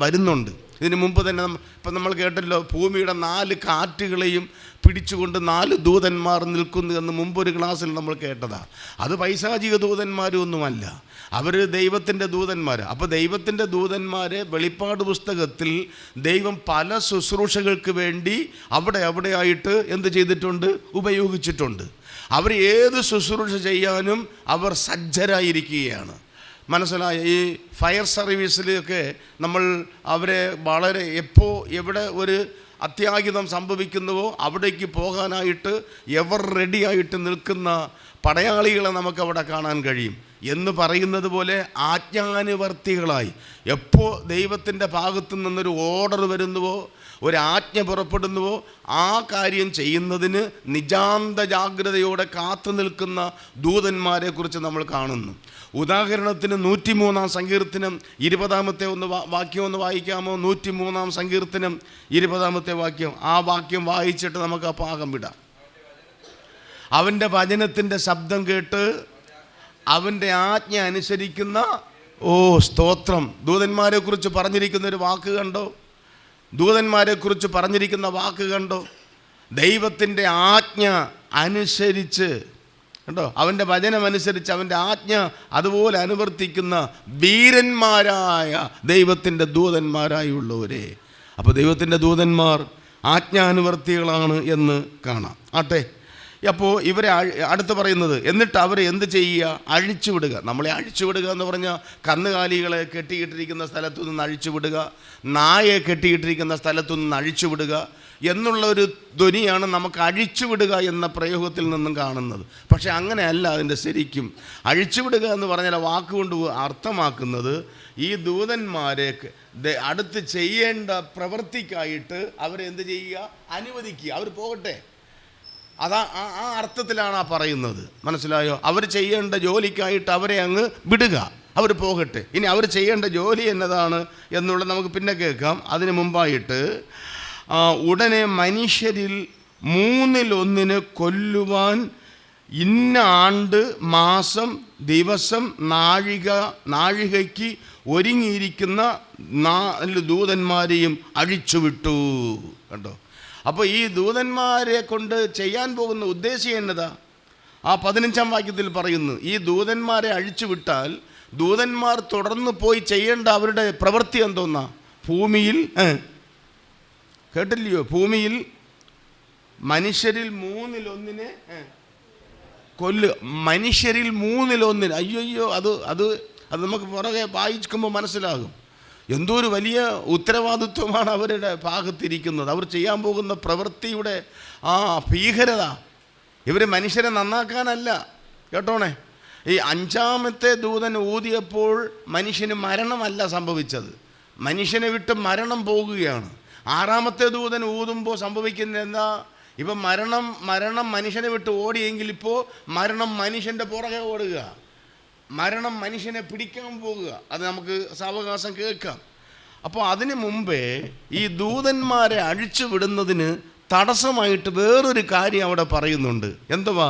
വരുന്നുണ്ട്. ഇതിനു മുമ്പ് തന്നെ ഇപ്പം നമ്മൾ കേട്ടല്ലോ, ഭൂമിയുടെ 4 കാറ്റുകളെയും പിടിച്ചുകൊണ്ട് 4 ദൂതന്മാർ നിൽക്കുന്നു എന്ന് മുമ്പൊരു ക്ലാസ്സിൽ നമ്മൾ കേട്ടതാണ്. അത് പൈശാചിക ദൂതന്മാരൊന്നുമല്ല, അവർ ദൈവത്തിൻ്റെ ദൂതന്മാർ. അപ്പോൾ ദൈവത്തിൻ്റെ ദൂതന്മാരെ വെളിപ്പാട് പുസ്തകത്തിൽ ദൈവം പല ശുശ്രൂഷകൾക്ക് വേണ്ടി അവിടെയായിട്ട് എന്ത് ചെയ്തിട്ടുണ്ട്? ഉപയോഗിച്ചിട്ടുണ്ട്. അവർ ഏത് ശുശ്രൂഷ ചെയ്യാനും അവർ സജ്ജരായിരിക്കുകയാണ്. മനസ്സിലായ? ഈ ഫയർ സർവീസിലൊക്കെ നമ്മൾ അവരെ വളരെ എവിടെ ഒരു അത്യാഹിതം സംഭവിക്കുന്നുവോ അവിടേക്ക് പോകാനായിട്ട് എവർ റെഡിയായിട്ട് നിൽക്കുന്ന പടയാളികളെ നമുക്കവിടെ കാണാൻ കഴിയും. എന്ന് പറയുന്നത് പോലെ ആജ്ഞാനുവർത്തികളായി എപ്പോൾ ദൈവത്തിൻ്റെ ഭാഗത്തു നിന്നൊരു ഓർഡർ വരുന്നുവോ, ഒരു ആജ്ഞ പുറപ്പെടുന്നുവോ, ആ കാര്യം ചെയ്യുന്നതിന് നിജാന്ത ജാഗ്രതയോടെ കാത്തു നിൽക്കുന്ന ദൂതന്മാരെ കുറിച്ച് നമ്മൾ കാണുന്നു. ഉദാഹരണത്തിന് 103 സങ്കീർത്തനം 20 വാക്യം ഒന്ന് വായിക്കാമോ? 103 സങ്കീർത്തനം 20 വാക്യം. ആ വാക്യം വായിച്ചിട്ട് നമുക്ക് ആ ഭാഗം വിടാം. അവൻ്റെ വചനത്തിൻ്റെ ശബ്ദം കേട്ട് അവൻ്റെ ആജ്ഞ അനുസരിക്കുന്ന, സ്തോത്രം. ദൂതന്മാരെ കുറിച്ച് പറഞ്ഞിരിക്കുന്ന ഒരു വാക്ക് കണ്ടോ? ദൂതന്മാരെ കുറിച്ച് പറഞ്ഞിരിക്കുന്ന വാക്ക് കണ്ടോ? ദൈവത്തിൻ്റെ ആജ്ഞ അനുസരിച്ച്, കണ്ടോ, അവൻ്റെ വചനമനുസരിച്ച് അവൻ്റെ ആജ്ഞ അതുപോലെ അനുവർത്തിക്കുന്ന വീരന്മാരായ ദൈവത്തിൻ്റെ ദൂതന്മാരായുള്ളവരെ. അപ്പോൾ ദൈവത്തിൻ്റെ ദൂതന്മാർ ആജ്ഞാനുവർത്തികളാണ് എന്ന് കാണാം. ആട്ടെ, അപ്പോൾ ഇവരെ അടുത്ത് പറയുന്നത്, എന്നിട്ട് അവരെ എന്ത് ചെയ്യുക? അഴിച്ചുവിടുക. നമ്മളെ അഴിച്ചുവിടുക എന്ന് പറഞ്ഞാൽ കന്നുകാലികളെ കെട്ടിയിട്ടിരിക്കുന്ന സ്ഥലത്തു നിന്ന് അഴിച്ചുവിടുക, നായെ കെട്ടിയിട്ടിരിക്കുന്ന സ്ഥലത്തു നിന്ന് അഴിച്ചുവിടുക എന്നുള്ളൊരു ധ്വനിയാണ് നമുക്ക് അഴിച്ചുവിടുക എന്ന പ്രയോഗത്തിൽ നിന്നും കാണുന്നത്. പക്ഷെ അങ്ങനെയല്ല അതിൻ്റെ ശരിക്കും. അഴിച്ചുവിടുക എന്ന് പറഞ്ഞാൽ വാക്കുകൊണ്ട് അർത്ഥമാക്കുന്നത് ഈ ദൂതന്മാരെ അടുത്ത് ചെയ്യേണ്ട പ്രവൃത്തിക്കായിട്ട് അവരെ എന്ത് ചെയ്യുക? അനുവദിക്കുക. അവർ പോകട്ടെ. ആ അർത്ഥത്തിലാണ് പറയുന്നത്. മനസ്സിലായോ? അവർ ചെയ്യേണ്ട ജോലിക്കായിട്ട് അവരെ അങ്ങ് വിടുക, അവർ പോകട്ടെ. ഇനി അവർ ചെയ്യേണ്ട ജോലി എന്നതാണ് എന്നുള്ളത് നമുക്ക് പിന്നെ കേൾക്കാം. അതിന് മുമ്പായിട്ട് ഉടനെ മനുഷ്യരിൽ 1/3 കൊല്ലുവാൻ ഇന്ന ആണ്ട്, മാസം, ദിവസം, നാഴികയ്ക്ക് ഒരുങ്ങിയിരിക്കുന്ന 4 ദൂതന്മാരെയും അഴിച്ചുവിട്ടു. കണ്ടോ? അപ്പോൾ ഈ ദൂതന്മാരെ കൊണ്ട് ചെയ്യാൻ പോകുന്ന ഉദ്ദേശം എന്നതാ? ആ 15 വാക്യത്തിൽ പറയുന്നു, ഈ ദൂതന്മാരെ അഴിച്ചുവിട്ടാൽ ദൂതന്മാർ തുടർന്ന് പോയി ചെയ്യേണ്ട അവരുടെ പ്രവൃത്തി എന്തോന്നാ? ഭൂമിയിൽ, കേട്ടില്ലയോ, ഭൂമിയിൽ മനുഷ്യരിൽ 1/3 കൊല്ലുക. മനുഷ്യരിൽ 1/3. അയ്യോ, അത് നമുക്ക് പുറകെ വായിക്കുമ്പോൾ മനസ്സിലാകും എന്തോരു വലിയ ഉത്തരവാദിത്വമാണ് അവരുടെ ഭാഗത്തിരിക്കുന്നത്. അവർ ചെയ്യാൻ പോകുന്ന പ്രവൃത്തിയുടെ ഭീകരത. ഇവർ മനുഷ്യരെ നന്നാക്കാനല്ല, കേട്ടോണേ. ഈ 5ാമത്തെ ദൂതൻ ഊതിയപ്പോൾ മനുഷ്യന് മരണമല്ല സംഭവിച്ചത്, മനുഷ്യനെ വിട്ട് മരണം പോകുകയാണ്. 6ാമത്തെ ദൂതൻ ഊതുമ്പോൾ സംഭവിക്കുന്നത് എന്താ? ഇപ്പം മരണം മനുഷ്യനെ വിട്ട് ഓടിയെങ്കിൽ ഇപ്പോൾ മരണം മനുഷ്യൻ്റെ പുറകെ ഓടുക, മരണം മനുഷ്യനെ പിടിക്കാൻ പോകുക. അത് നമുക്ക് സാവകാശം കേൾക്കാം. അപ്പോൾ അതിന് മുമ്പേ ഈ ദൂതന്മാരെ അഴിച്ചു വിടുന്നതിന് തടസ്സമായിട്ട് വേറൊരു കാര്യം അവിടെ പറയുന്നുണ്ട്. എന്തുവാ?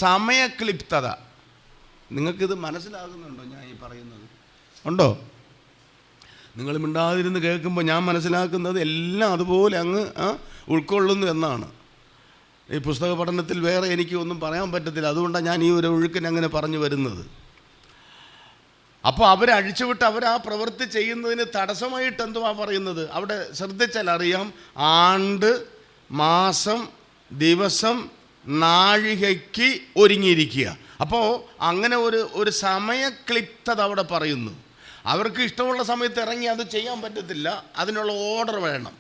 സമയക്ലിപ്തത. നിങ്ങൾക്കിത് മനസ്സിലാകുന്നുണ്ടോ ഞാൻ ഈ പറയുന്നത്? ഉണ്ടോ? നിങ്ങൾ മിണ്ടാതിരുന്ന് കേൾക്കുമ്പോൾ ഞാൻ മനസ്സിലാക്കുന്നത് എല്ലാം അതുപോലെ അങ്ങ് ഉൾക്കൊള്ളുന്നു എന്നാണ്. ഈ പുസ്തക പഠനത്തിൽ വേറെ എനിക്ക് ഒന്നും പറയാൻ പറ്റത്തില്ല. അതുകൊണ്ടാണ് ഞാൻ ഈ ഒരു ഒഴുക്കിന് അങ്ങനെ പറഞ്ഞു വരുന്നത്. അപ്പോൾ അവരെ അഴിച്ചുവിട്ട് അവർ ആ പ്രവൃത്തി ചെയ്യുന്നതിന് തടസ്സമായിട്ട് എന്തുവാ പറയുന്നത്? അവിടെ ശ്രദ്ധിച്ചാൽ അറിയാം, ആണ്ട്, മാസം, ദിവസം, നാഴികയ്ക്ക് ഒരുങ്ങിയിരിക്കുക. അപ്പോൾ അങ്ങനെ ഒരു സമയക്ലിപ്തത അവിടെ പറയുന്നു. അവർക്ക് ഇഷ്ടമുള്ള സമയത്ത് ഇറങ്ങി അത് ചെയ്യാൻ പറ്റത്തില്ല, അതിനുള്ള ഓർഡർ വേണം.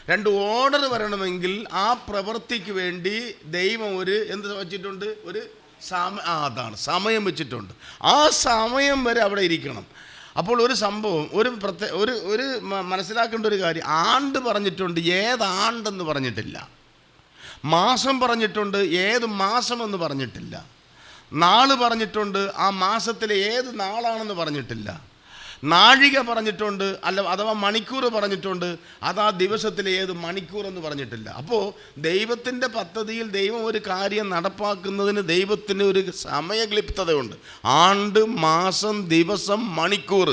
2 ഓർഡർ വരണമെങ്കിൽ ആ പ്രവൃത്തിക്ക് വേണ്ടി ദൈവം എന്ത് വച്ചിട്ടുണ്ട്? അതാണ് സമയം വെച്ചിട്ടുണ്ട്. ആ സമയം വരെ അവിടെ ഇരിക്കണം. അപ്പോൾ ഒരു സംഭവം, ഒരു മനസ്സിലാക്കേണ്ട ഒരു കാര്യം, ആണ്ട് പറഞ്ഞിട്ടുണ്ട്, ഏതാണ്ടെന്ന് പറഞ്ഞിട്ടില്ല. മാസം പറഞ്ഞിട്ടുണ്ട്, ഏത് മാസമെന്ന് പറഞ്ഞിട്ടില്ല. നാൾ പറഞ്ഞിട്ടുണ്ട്, ആ മാസത്തിലെ ഏത് നാളാണെന്ന് പറഞ്ഞിട്ടില്ല. നാഴിക പറഞ്ഞിട്ടുണ്ട്, അഥവാ മണിക്കൂർ പറഞ്ഞിട്ടുണ്ട്, അത് ആ ദിവസത്തിലെ ഏത് മണിക്കൂറെന്ന് പറഞ്ഞിട്ടില്ല. അപ്പോൾ ദൈവത്തിൻ്റെ പദ്ധതിയിൽ ദൈവം ഒരു കാര്യം നടപ്പാക്കുന്നതിന് ദൈവത്തിന് ഒരു സമയക്ലിപ്തതയുണ്ട്. ആണ്ട്, മാസം, ദിവസം, മണിക്കൂർ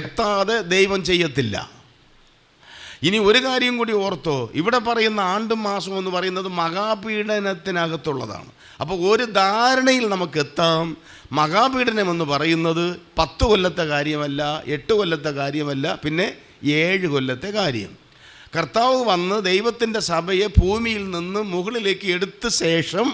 എത്താതെ ദൈവം ചെയ്യത്തില്ല. ഇനി ഒരു കാര്യം കൂടി ഓർത്തോ, ഇവിടെ പറയുന്ന ആണ്ടും മാസവും എന്ന് പറയുന്നത് മഹാപീഡനത്തിനകത്തുള്ളതാണ്. അപ്പോൾ ഒരു ധാരണയിൽ നമുക്ക് എത്താം. മഹാപീഡനം എന്ന് പറയുന്നത് 10 കൊല്ലത്തെ കാര്യമല്ല, 8 കൊല്ലത്തെ കാര്യമല്ല, പിന്നെ 7 കൊല്ലത്തെ കാര്യം. കർത്താവ് വന്ന് ദൈവത്തിൻ്റെ സഭയെ ഭൂമിയിൽ നിന്ന് മുകളിലേക്ക് എടുത്ത ശേഷം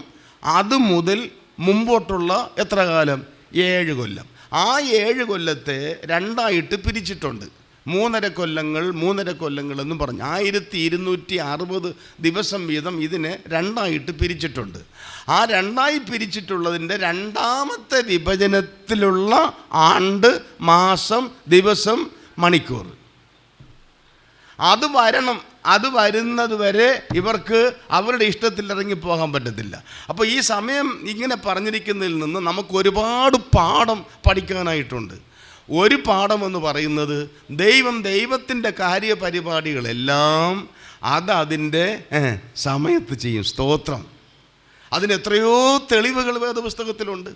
അത് മുതൽ മുമ്പോട്ടുള്ള എത്ര കാലം? 7 കൊല്ലം. ആ 7 കൊല്ലത്തെ 2ആയിട്ട് പിരിച്ചിട്ടുണ്ട്. മൂന്നര കൊല്ലങ്ങൾ എന്നും പറഞ്ഞു 1260 ദിവസം വീതം ഇതിനെ രണ്ടായിട്ട് പിരിച്ചിട്ടുണ്ട്. ആ രണ്ടായി പിരിച്ചിട്ടുള്ളതിൻ്റെ രണ്ടാമത്തെ വിഭജനത്തിലുള്ള ആണ്ട്, മാസം, ദിവസം, മണിക്കൂർ അത് വരുന്നത് വരെ ഇവർക്ക് അവരുടെ ഇഷ്ടത്തിൽ ഇറങ്ങിപ്പോകാൻ പറ്റത്തില്ല. അപ്പോൾ ഈ സമയം ഇങ്ങനെ പറഞ്ഞിരിക്കുന്നതിൽ നിന്ന് നമുക്ക് ഒരുപാട് പാഠം പഠിക്കാനായിട്ടുണ്ട്. ഒരു പാഠമെന്ന് പറയുന്നത് ദൈവത്തിൻ്റെ കാര്യപരിപാടികളെല്ലാം അതിൻ്റെ സമയത്ത് ചെയ്യും. സ്തോത്രം. അതിന് എത്രയോ തെളിവുകൾ വേദപുസ്തകത്തിലുണ്ട്.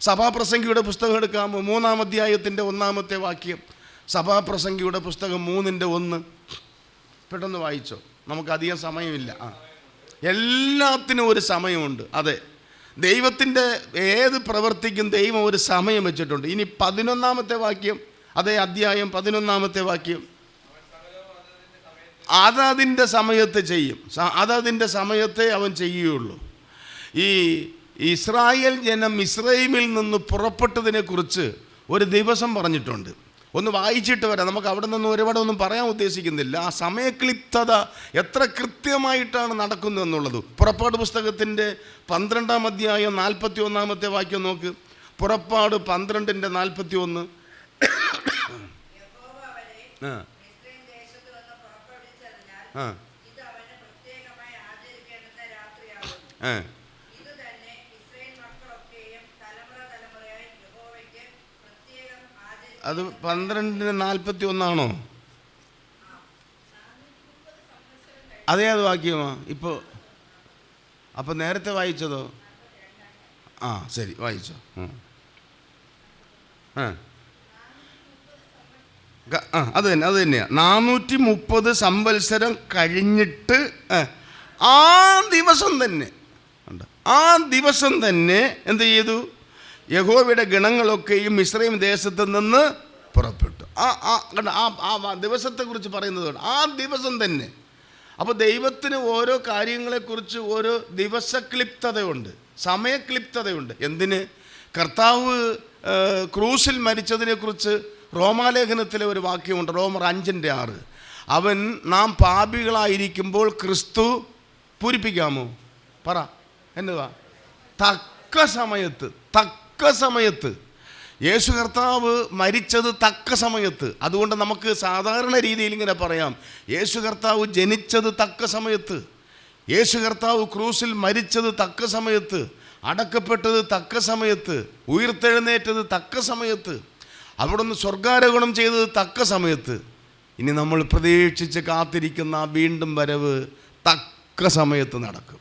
സഭാപ്രസംഗിയുടെ പുസ്തകം എടുക്കാമോ? 3-ാം അധ്യായത്തിൻ്റെ 1-ാമത്തെ വാക്യം. സഭാപ്രസംഗിയുടെ പുസ്തകം 3:1 പെട്ടെന്ന് വായിച്ചോ, നമുക്കധികം സമയമില്ല. എല്ലാത്തിനും ഒരു സമയമുണ്ട്. അതെ, ദൈവത്തിൻ്റെ ഏത് പ്രവൃത്തിക്കും ദൈവം ഒരു സമയം വെച്ചിട്ടുണ്ട്. ഇനി 11-ാമത്തെ വാക്യം, അതേ അധ്യായം 11-ാമത്തെ വാക്യം. അതതിൻ്റെ സമയത്ത് ചെയ്യും. അതതിൻ്റെ സമയത്തെ അവൻ ചെയ്യുകയുള്ളൂ. ഈ ഇസ്രായേൽ ജനം മിസ്രയീമിൽ നിന്ന് പുറപ്പെട്ടതിനെക്കുറിച്ച് ഒരു ദിവസം പറഞ്ഞിട്ടുണ്ട്. ഒന്ന് വായിച്ചിട്ട് വരാം. നമുക്ക് അവിടെ നിന്ന് ഒരുപാടൊന്നും പറയാൻ ഉദ്ദേശിക്കുന്നില്ല. ആ സമയക്ലിപ്തത എത്ര കൃത്യമായിട്ടാണ് നടക്കുന്നതെന്നുള്ളത്. പുറപ്പാട് പുസ്തകത്തിൻ്റെ 12-ാം അധ്യായം 41-ാമത്തെ വാക്യം നോക്ക്. പുറപ്പാട് 12:41. അത് 12:41 അതേ അത് വാക്യമാ ഇപ്പോൾ? അപ്പോൾ നേരത്തെ വായിച്ചതോ? ശരി, വായിച്ചോ. അത് തന്നെയാണ്. 430 സംവത്സരം കഴിഞ്ഞിട്ട് ആ ദിവസം തന്നെ എന്ത് ചെയ്തു? യഹോവയുടെ ഗണങ്ങളൊക്കെയും മിസ്രയീം ദേശത്ത് നിന്ന് പുറപ്പെട്ടു. ആ ദിവസത്തെക്കുറിച്ച് പറയുന്നത് ആ ദിവസം തന്നെ. അപ്പോൾ ദൈവത്തിന് ഓരോ കാര്യങ്ങളെക്കുറിച്ച് ഓരോ ദിവസക്ലിപ്തതയുണ്ട്, സമയക്ലിപ്തതയുണ്ട്. എന്തിന്? കർത്താവ് ക്രൂസിൽ മരിച്ചതിനെക്കുറിച്ച് റോമാലേഖനത്തിലെ ഒരു വാക്യമുണ്ട്, റോമർ 5:6. അവൻ നാം പാപികളായിരിക്കുമ്പോൾ ക്രിസ്തു പൂരിപ്പിക്കാമോ? പറ, എന്നതാ? തക്ക സമയത്ത് യേശു കർത്താവ് മരിച്ചത് തക്ക സമയത്ത്. അതുകൊണ്ട് നമുക്ക് സാധാരണ രീതിയിൽ ഇങ്ങനെ പറയാം, യേശു കർത്താവ് ജനിച്ചത് തക്ക സമയത്ത്, യേശു കർത്താവ് ക്രൂസിൽ മരിച്ചത് തക്ക സമയത്ത്, അടക്കപ്പെട്ടത് തക്ക സമയത്ത്, ഉയിർത്തെഴുന്നേറ്റത് തക്ക സമയത്ത്, അവിടുന്ന് സ്വർഗാരോഹണം ചെയ്തത് തക്ക സമയത്ത്. ഇനി നമ്മൾ പ്രതീക്ഷിച്ച് കാത്തിരിക്കുന്ന ആ വീണ്ടും വരവ് തക്ക സമയത്ത് നടക്കും.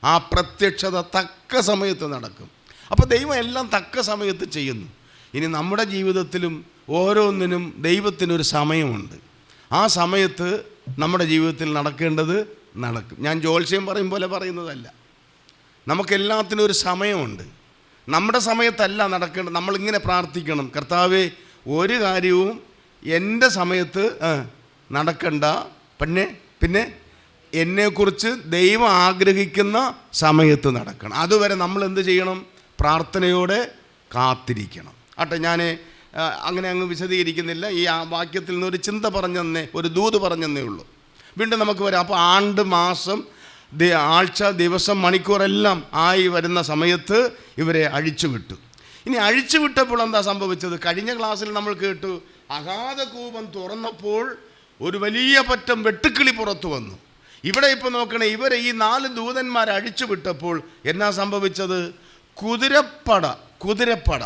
ആ പ്രത്യക്ഷത തക്ക സമയത്ത് നടക്കും. അപ്പോൾ ദൈവം എല്ലാം തക്ക സമയത്ത് ചെയ്യുന്നു. ഇനി നമ്മുടെ ജീവിതത്തിലും ഓരോന്നിനും ദൈവത്തിനൊരു സമയമുണ്ട്. ആ സമയത്ത് നമ്മുടെ ജീവിതത്തിൽ നടക്കേണ്ടത് നടക്കും. ഞാൻ ജ്യോത്സ്യം പറയും പോലെ പറയുന്നതല്ല. നമുക്കെല്ലാത്തിനും ഒരു സമയമുണ്ട്. നമ്മുടെ സമയത്തല്ല നടക്കേണ്ടത്. നമ്മളിങ്ങനെ പ്രാർത്ഥിക്കണം, കർത്താവേ, ഒരു കാര്യവും എൻ്റെ സമയത്ത് നടക്കണ്ട, പിന്നെ എന്നെക്കുറിച്ച് ദൈവം ആഗ്രഹിക്കുന്ന സമയത്ത് നടക്കണം. അതുവരെ നമ്മൾ എന്ത് ചെയ്യണം? പ്രാർത്ഥനയോടെ കാത്തിരിക്കണം. ഞാൻ അങ്ങനെ അങ്ങ് വിശദീകരിക്കുന്നില്ല. ഈ ആ വാക്യത്തിൽ നിന്നൊരു ചിന്ത പറഞ്ഞെന്നേ, ഒരു ദൂത് പറഞ്ഞെന്നേ ഉള്ളൂ. വീണ്ടും നമുക്ക് വരാം. അപ്പോൾ ആണ്ട്, മാസം, ആഴ്ച, ദിവസം, മണിക്കൂറെല്ലാം ആയി വരുന്ന സമയത്ത് ഇവരെ അഴിച്ചുവിട്ടു. ഇനി അഴിച്ചുവിട്ടപ്പോൾ എന്താ സംഭവിച്ചത്? കഴിഞ്ഞ ക്ലാസ്സിൽ നമ്മൾ കേട്ടു, അഗാധകൂപം തുറന്നപ്പോൾ ഒരു വലിയ പറ്റം വെട്ടുക്കിളി പുറത്തു വന്നു. ഇവിടെ ഇപ്പോൾ നോക്കണേ, ഇവരെ ഈ 4 ദൂതന്മാരെ അഴിച്ചുവിട്ടപ്പോൾ എന്നാ സംഭവിച്ചത്? കുതിരപ്പട.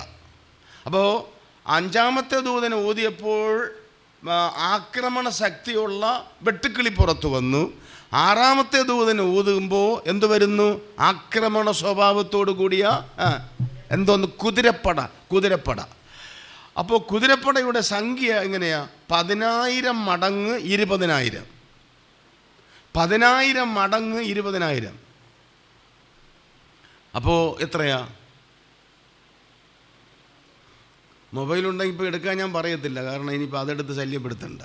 അപ്പോൾ 5-ാമത്തെ ദൂതനെ ഊതിയപ്പോൾ ആക്രമണ ശക്തിയുള്ള വെട്ടുക്കിളി പുറത്തു വന്നു. 6-ാമത്തെ ദൂതനെ ഊതുമ്പോൾ എന്തു വരുന്നു? ആക്രമണ സ്വഭാവത്തോടു കൂടിയ കുതിരപ്പട. അപ്പോൾ കുതിരപ്പടയുടെ സംഖ്യ എങ്ങനെയാ? 10,000 മടങ്ങ് 20,000. 10,000 മടങ്ങ് 20,000. അപ്പോൾ എത്രയാ? മൊബൈലുണ്ടെങ്കിൽ ഇപ്പോൾ എടുക്കാൻ ഞാൻ പറയത്തില്ല, കാരണം ഇനിയിപ്പോൾ അതെടുത്ത് ശല്യപ്പെടുത്തണ്ട.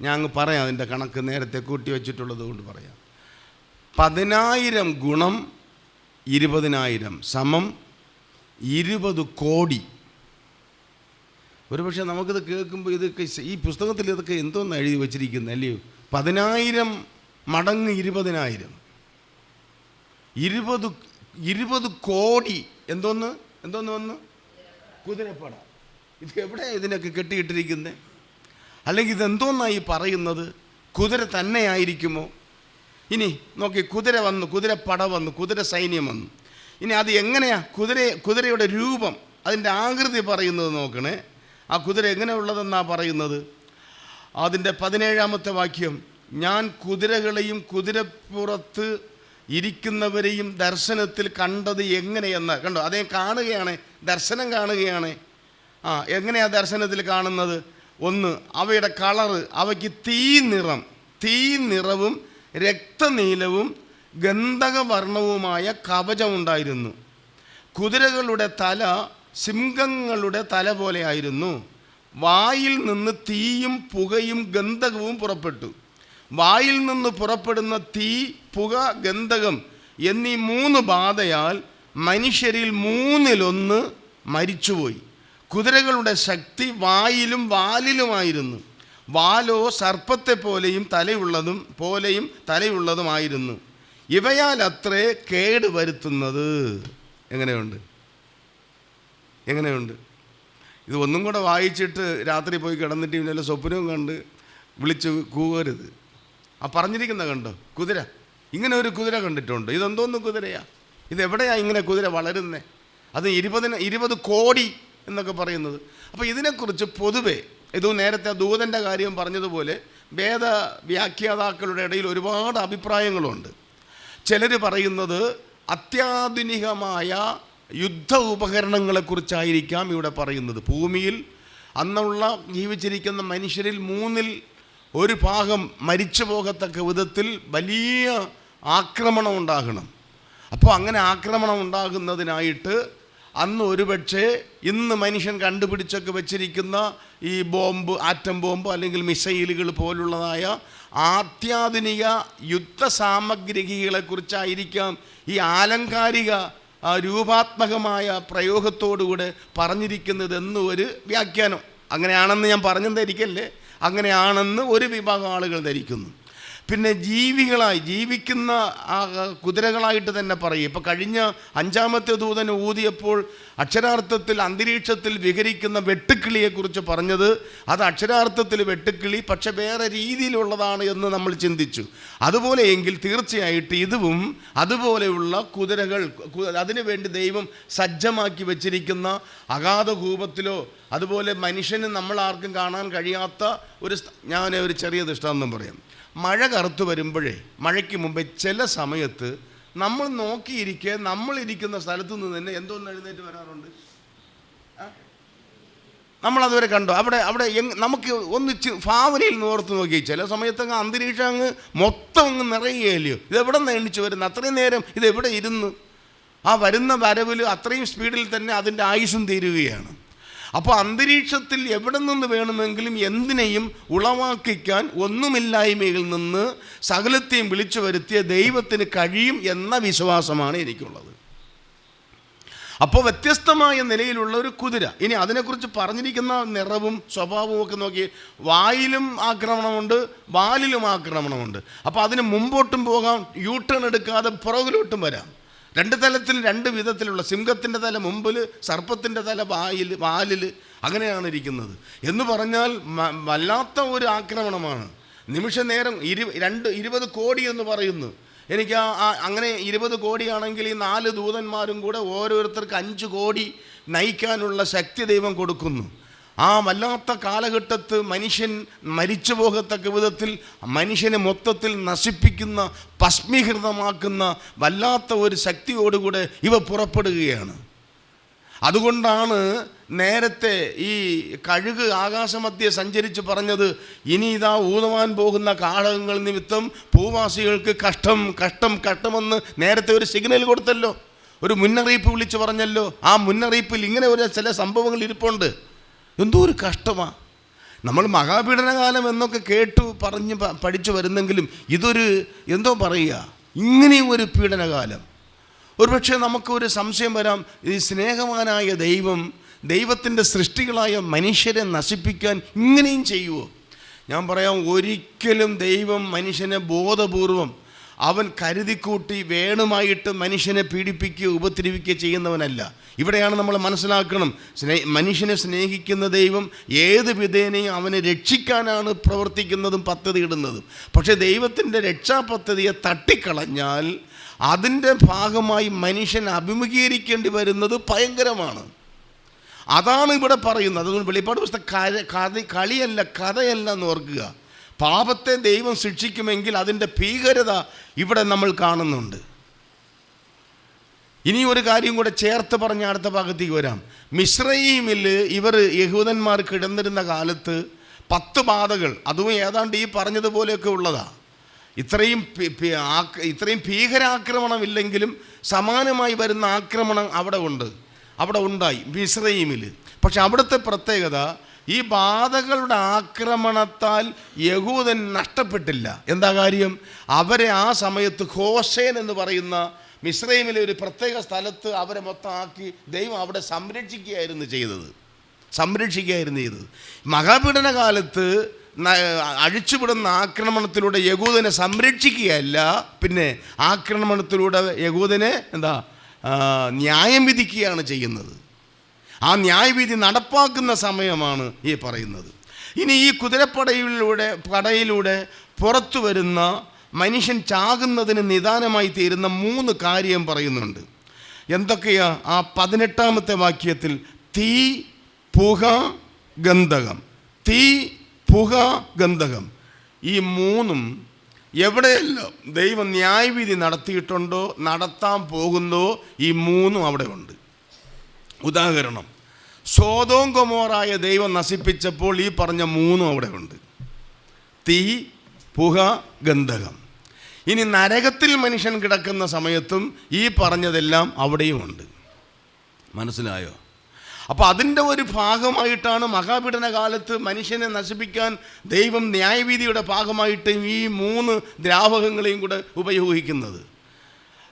ഞാൻ അങ്ങ് പറയാം, അതിൻ്റെ കണക്ക് നേരത്തെ കൂട്ടി വച്ചിട്ടുള്ളത് കൊണ്ട് പറയാം. 10,000 ഗുണം 20,000 സമം 20 കോടി. ഒരുപക്ഷെ നമുക്കിത് കേൾക്കുമ്പോൾ ഇതൊക്കെ ഈ പുസ്തകത്തിൽ ഇതൊക്കെ എന്തോന്ന് എഴുതി വച്ചിരിക്കുന്നത് അല്ലയോ? 10,000 മടങ്ങ് 20,000, 20 കോടി എന്തോന്ന് വന്ന് കുതിരപ്പട. ഇത് എവിടെയാണ് ഇതിനൊക്കെ കെട്ടിയിട്ടിരിക്കുന്നത്? അല്ലെങ്കിൽ ഇതെന്തോന്നായി പറയുന്നത്? കുതിര തന്നെയായിരിക്കുമോ? ഇനി നോക്കി, കുതിര വന്നു, കുതിരപ്പട വന്നു, കുതിര സൈന്യം വന്നു. ഇനി അത് എങ്ങനെയാ കുതിരയുടെ രൂപം, അതിൻ്റെ ആകൃതി പറയുന്നത് നോക്കണേ. ആ കുതിര എങ്ങനെയുള്ളതെന്നാണ് പറയുന്നത്? അതിൻ്റെ 17-ാമത്തെ വാക്യം, ഞാൻ കുതിരകളെയും കുതിരപ്പുറത്ത് ഇരിക്കുന്നവരെയും ദർശനത്തിൽ കണ്ടത് എങ്ങനെയെന്ന്. കണ്ടോ, അതേ കാണുകയാണ്, ദർശനം കാണുകയാണ്. എങ്ങനെയാ ദർശനത്തിൽ കാണുന്നത്? ഒന്ന്, അവയുടെ കളറ്, അവയ്ക്ക് തീ നിറവും രക്തനീലവും ഗന്ധകവർണവുമായ കവചമുണ്ടായിരുന്നു. കുതിരകളുടെ തല സിംഹങ്ങളുടെ തല പോലെയായിരുന്നു. വായിൽ നിന്ന് തീയും പുകയും ഗന്ധകവും പുറപ്പെട്ടു. വായിൽ നിന്ന് പുറപ്പെടുന്ന തീ, പുക, ഗന്ധകം എന്നീ 3 ബാധയാൽ മനുഷ്യരിൽ 1/3 മരിച്ചുപോയി. കുതിരകളുടെ ശക്തി വായിലും വാലിലുമായിരുന്നു. വാലോ സർപ്പത്തെ പോലെയും തലയുള്ളതുമായിരുന്നു. ഇവയാൽ അത്രേ കേട് വരുത്തുന്നത്. എങ്ങനെയുണ്ട്? ഇത് ഒന്നും കൂടെ വായിച്ചിട്ട് രാത്രി പോയി കിടന്നിട്ട് ഇവനെല്ലാം സ്വപ്നവും കണ്ട് വിളിച്ച് കൂവരുത്. പറഞ്ഞിരിക്കുന്ന കണ്ടോ, കുതിര. ഇങ്ങനെ ഒരു കുതിര കണ്ടിട്ടുണ്ട്. ഇതെന്തോന്ന് കുതിരയാ? ഇതെവിടെയാണ് ഇങ്ങനെ കുതിര വളരുന്നത്? അത് 20 കോടി എന്നൊക്കെ പറയുന്നത്. അപ്പോൾ ഇതിനെക്കുറിച്ച് പൊതുവെ, ഇത് നേരത്തെ ദൂതൻ്റെ കാര്യം പറഞ്ഞതുപോലെ വേദവ്യാഖ്യാതാക്കളുടെ ഇടയിൽ ഒരുപാട് അഭിപ്രായങ്ങളുണ്ട്. ചിലർ പറയുന്നത് അത്യാധുനികമായ യുദ്ധ ഉപകരണങ്ങളെക്കുറിച്ചായിരിക്കാം ഇവിടെ പറയുന്നത്. ഭൂമിയിൽ അന്നുള്ള ജീവിച്ചിരിക്കുന്ന മനുഷ്യരിൽ 1/3 ഭാഗം മരിച്ചു പോകത്തക്ക വിധത്തിൽ വലിയ ആക്രമണം ഉണ്ടാകണം. അപ്പോൾ അങ്ങനെ ആക്രമണം ഉണ്ടാകുന്നതിനായിട്ട് അന്ന് ഒരുപക്ഷെ ഇന്ന് മനുഷ്യൻ കണ്ടുപിടിച്ചൊക്കെ വെച്ചിരിക്കുന്ന ഈ ബോംബ്, ആറ്റം ബോംബ് അല്ലെങ്കിൽ മിസൈലുകൾ പോലുള്ളതായ അത്യാധുനിക യുദ്ധസാമഗ്രികളെക്കുറിച്ചായിരിക്കാം ഈ ആലങ്കാരിക രൂപാത്മകമായ പ്രയോഗത്തോടുകൂടെ പറഞ്ഞിരിക്കുന്നതെന്ന് ഒരു വ്യാഖ്യാനം. അങ്ങനെയാണെന്ന് ഞാൻ പറഞ്ഞെന്ന് ധരിക്കല്ലേ, അങ്ങനെയാണെന്ന് ഒരു വിഭാഗം ആളുകൾ ധരിക്കുന്നു. പിന്നെ ജീവിക്കുന്ന കുതിരകളായിട്ട് തന്നെ പറയും. ഇപ്പോൾ കഴിഞ്ഞ 5-ാമത്തെ ദൂതൻ ഊതിയപ്പോൾ അക്ഷരാർത്ഥത്തിൽ അന്തരീക്ഷത്തിൽ വിഹരിക്കുന്ന വെട്ടുക്കിളിയെക്കുറിച്ച് പറഞ്ഞത് അത് അക്ഷരാർത്ഥത്തിൽ വെട്ടുക്കിളി, പക്ഷെ വേറെ രീതിയിലുള്ളതാണ് എന്ന് നമ്മൾ ചിന്തിച്ചു. അതുപോലെയെങ്കിൽ തീർച്ചയായിട്ടും ഇതും അതുപോലെയുള്ള കുതിരകൾ, അതിനുവേണ്ടി ദൈവം സജ്ജമാക്കി വച്ചിരിക്കുന്ന അഗാധകൂപത്തിലോ അതുപോലെ മനുഷ്യന് നമ്മളാർക്കും കാണാൻ കഴിയാത്ത ഞാൻ ഒരു ചെറിയ ദൃഷ്ടാന്തം പറയാം. മഴ കറുത്ത് വരുമ്പോഴേ, മഴയ്ക്ക് മുമ്പേ ചില സമയത്ത് നമ്മൾ നോക്കിയിരിക്കെ നമ്മളിരിക്കുന്ന സ്ഥലത്തു നിന്ന് തന്നെ എന്തോന്ന് എഴുന്നേറ്റ് വരാറുണ്ട്. നമ്മളതുവരെ കണ്ടോ? അവിടെ നമുക്ക് ഫാവലിയിൽ ഓർത്ത് നോക്കി ചില സമയത്തങ്ങ് അന്തരീക്ഷം അങ്ങ് മൊത്തം അങ്ങ് നിറയുകയല്ലയോ. ഇതെവിടെ നിന്ന് എണ്ണിച്ച് വരുന്നു? അത്രയും നേരം ഇതെവിടെ ഇരുന്ന്? വരുന്ന വരവിൽ അത്രയും സ്പീഡിൽ തന്നെ അതിൻ്റെ ആയുസ്സും തീരുകയാണ്. അപ്പോൾ അന്തരീക്ഷത്തിൽ എവിടെ നിന്ന് വേണമെങ്കിലും എന്തിനേയും ഉളവാക്കിക്കാൻ ഒന്നുമില്ലായ്മയിൽ നിന്ന് സകലത്തെയും വിളിച്ചു വരുത്തിയ ദൈവത്തിന് കഴിയും എന്ന വിശ്വാസമാണ് എനിക്കുള്ളത്. അപ്പോൾ വ്യത്യസ്തമായ നിലയിലുള്ള ഒരു കുതിര. ഇനി അതിനെക്കുറിച്ച് പറഞ്ഞിരിക്കുന്ന നിറവും സ്വഭാവവും ഒക്കെ നോക്കി, വായിലും ആക്രമണമുണ്ട്, വാലിലും ആക്രമണമുണ്ട്. അപ്പോൾ അതിന് മുമ്പോട്ടും പോകാം, യൂ ടേൺ എടുക്കാതെ പുറകിലോട്ടും വരാം. 2 തലത്തിൽ 2 വിധത്തിലുള്ള, സിംഹത്തിൻ്റെ തല മുമ്പിൽ, സർപ്പത്തിൻ്റെ തല വാലിൽ, അങ്ങനെയാണ് ഇരിക്കുന്നത്. എന്ന് പറഞ്ഞാൽ വല്ലാത്ത ഒരു ആക്രമണമാണ്. നിമിഷ നേരം 20 കോടി എന്ന് പറയുന്നു. എനിക്ക് അങ്ങനെ 20 കോടിയാണെങ്കിൽ ഈ 4 ദൂതന്മാരും കൂടെ ഓരോരുത്തർക്ക് 5 കോടി നയിക്കാനുള്ള ശക്തി ദൈവം കൊടുക്കുന്നു. വല്ലാത്ത കാലഘട്ടത്ത് മനുഷ്യൻ മരിച്ചു പോകത്തക്ക വിധത്തിൽ മനുഷ്യനെ മൊത്തത്തിൽ നശിപ്പിക്കുന്ന, ഭസ്മീകൃതമാക്കുന്ന വല്ലാത്ത ഒരു ശക്തിയോടുകൂടെ ഇവ പുറപ്പെടുകയാണ്. അതുകൊണ്ടാണ് നേരത്തെ ഈ കഴുക് ആകാശമധ്യേ സഞ്ചരിച്ച് പറഞ്ഞത്, ഇനി ഇതാ ഊതുവാൻ പോകുന്ന കാടകങ്ങൾ നിമിത്തം ഭൂവാസികൾക്ക് കഷ്ടം കഷ്ടം കഷ്ടമെന്ന് നേരത്തെ ഒരു സിഗ്നൽ കൊടുത്തല്ലോ, ഒരു മുന്നറിയിപ്പ് വിളിച്ചു പറഞ്ഞല്ലോ. ആ മുന്നറിയിപ്പിൽ ഇങ്ങനെ ചില സംഭവങ്ങൾ ഇരിപ്പുണ്ട്. എന്തോ ഒരു കഷ്ടമാണ്. നമ്മൾ മഹാപീഡനകാലം എന്നൊക്കെ പഠിച്ചു വരുന്നെങ്കിലും ഇതൊരു എന്തോ പറയുക, ഇങ്ങനെയും ഒരു പീഡനകാലം. ഒരുപക്ഷെ നമുക്കൊരു സംശയം വരാം, ഈ സ്നേഹവാനായ ദൈവം ദൈവത്തിൻ്റെ സൃഷ്ടികളായ മനുഷ്യരെ നശിപ്പിക്കാൻ ഇങ്ങനെയും ചെയ്യുമോ? ഞാൻ പറയാം, ഒരിക്കലും ദൈവം മനുഷ്യനെ ബോധപൂർവം അവൻ കരുതിക്കൂട്ടി വേണമായിട്ട് മനുഷ്യനെ പീഡിപ്പിക്കുകയോ ഉപദ്രവിക്കുകയോ ചെയ്യുന്നവനല്ല. ഇവിടെയാണ് നമ്മൾ മനസ്സിലാക്കണം, മനുഷ്യനെ സ്നേഹിക്കുന്ന ദൈവം ഏത് വിധേനയും അവനെ രക്ഷിക്കാനാണ് പ്രവർത്തിക്കുന്നതും പദ്ധതി ഇടുന്നതും. പക്ഷേ ദൈവത്തിൻ്റെ രക്ഷാപദ്ധതിയെ തട്ടിക്കളഞ്ഞാൽ അതിൻ്റെ ഭാഗമായി മനുഷ്യൻ അഭിമുഖീകരിക്കേണ്ടി വരുന്നത് ഭയങ്കരമാണ്. അതാണ് ഇവിടെ പറയുന്നത്. അതുകൊണ്ട് വെളിപ്പാട് പുസ്തകം കളിയല്ല, കഥയല്ല എന്ന് ഓർക്കുക. പാപത്തെ ദൈവം ശിക്ഷിക്കുമെങ്കിൽ അതിൻ്റെ ഭീകരത ഇവിടെ നമ്മൾ കാണുന്നുണ്ട്. ഇനി ഒരു കാര്യം കൂടെ ചേർത്ത് പറഞ്ഞ അടുത്ത ഭാഗത്തേക്ക് വരാം. മിസ്രയീമിൽ ഇവർ യഹൂദന്മാർ കിടന്നിരുന്ന കാലത്ത് 10 ബാധകൾ, അതും ഏതാണ്ട് ഈ പറഞ്ഞതുപോലെയൊക്കെ ഉള്ളതാണ്. ഇത്രയും ഭീകരാക്രമണമില്ലെങ്കിലും സമാനമായി വരുന്ന ആക്രമണം അവിടെ ഉണ്ടായി മിസ്രയീമിൽ. പക്ഷെ അവിടുത്തെ പ്രത്യേകത, ഈ ബാധകളുടെ ആക്രമണത്താൽ യഹൂദൻ നഷ്ടപ്പെട്ടില്ല. എന്താ കാര്യം? അവരെ ആ സമയത്ത് ഹോശേൻ എന്ന് പറയുന്ന മിസ്രയീമിലെ ഒരു പ്രത്യേക സ്ഥലത്ത് അവരെ മൊത്തം ആക്കി ദൈവം അവിടെ സംരക്ഷിക്കുകയായിരുന്നു ചെയ്തത്. മഹാപീഡന കാലത്ത് അഴിച്ചുവിടുന്ന ആക്രമണത്തിലൂടെ യഹൂദനെ സംരക്ഷിക്കുകയല്ല, പിന്നെ ആക്രമണത്തിലൂടെ യഹൂദനെ ന്യായം വിധിക്കുകയാണ് ചെയ്യുന്നത്. ആ ന്യായവിധി നടപ്പാക്കുന്ന സമയമാണ് ഈ പറയുന്നത്. ഇനി ഈ പടയിലൂടെ പുറത്തു വരുന്ന മനുഷ്യൻ ചാകുന്നതിന് നിദാനമായി തീരുന്ന 3 കാര്യം പറയുന്നുണ്ട്. എന്തൊക്കെയാ? ആ 18-ാമത്തെ വാക്യത്തിൽ തീ, പുക, ഗന്ധകം. തീ, പുക, ഗന്ധകം. ഈ 3ഉം എവിടെയെല്ലാം ദൈവം ന്യായവിധി നടത്തിയിട്ടുണ്ടോ, നടത്താൻ പോകുന്നോ, ഈ 3ഉം അവിടെ ഉണ്ട്. ഉദാഹരണം, സോദോം ഗൊമോറായ ദൈവം നശിപ്പിച്ചപ്പോൾ ഈ പറഞ്ഞ 3ഉം അവിടെ ഉണ്ട്. തീ, പുക, ഗന്ധകം. ഇനി നരകത്തിൽ മനുഷ്യൻ കിടക്കുന്ന സമയത്തും ഈ പറഞ്ഞതെല്ലാം അവിടെയും ഉണ്ട്. മനസ്സിലായോ? അപ്പോൾ അതിൻ്റെ ഒരു ഭാഗമായിട്ടാണ് മഹാപീഡന കാലത്ത് മനുഷ്യനെ നശിപ്പിക്കാൻ ദൈവം ന്യായവിധിയുടെ ഭാഗമായിട്ട് ഈ 3 ദ്രാവകങ്ങളെയും കൂടെ ഉപയോഗിക്കുന്നത്.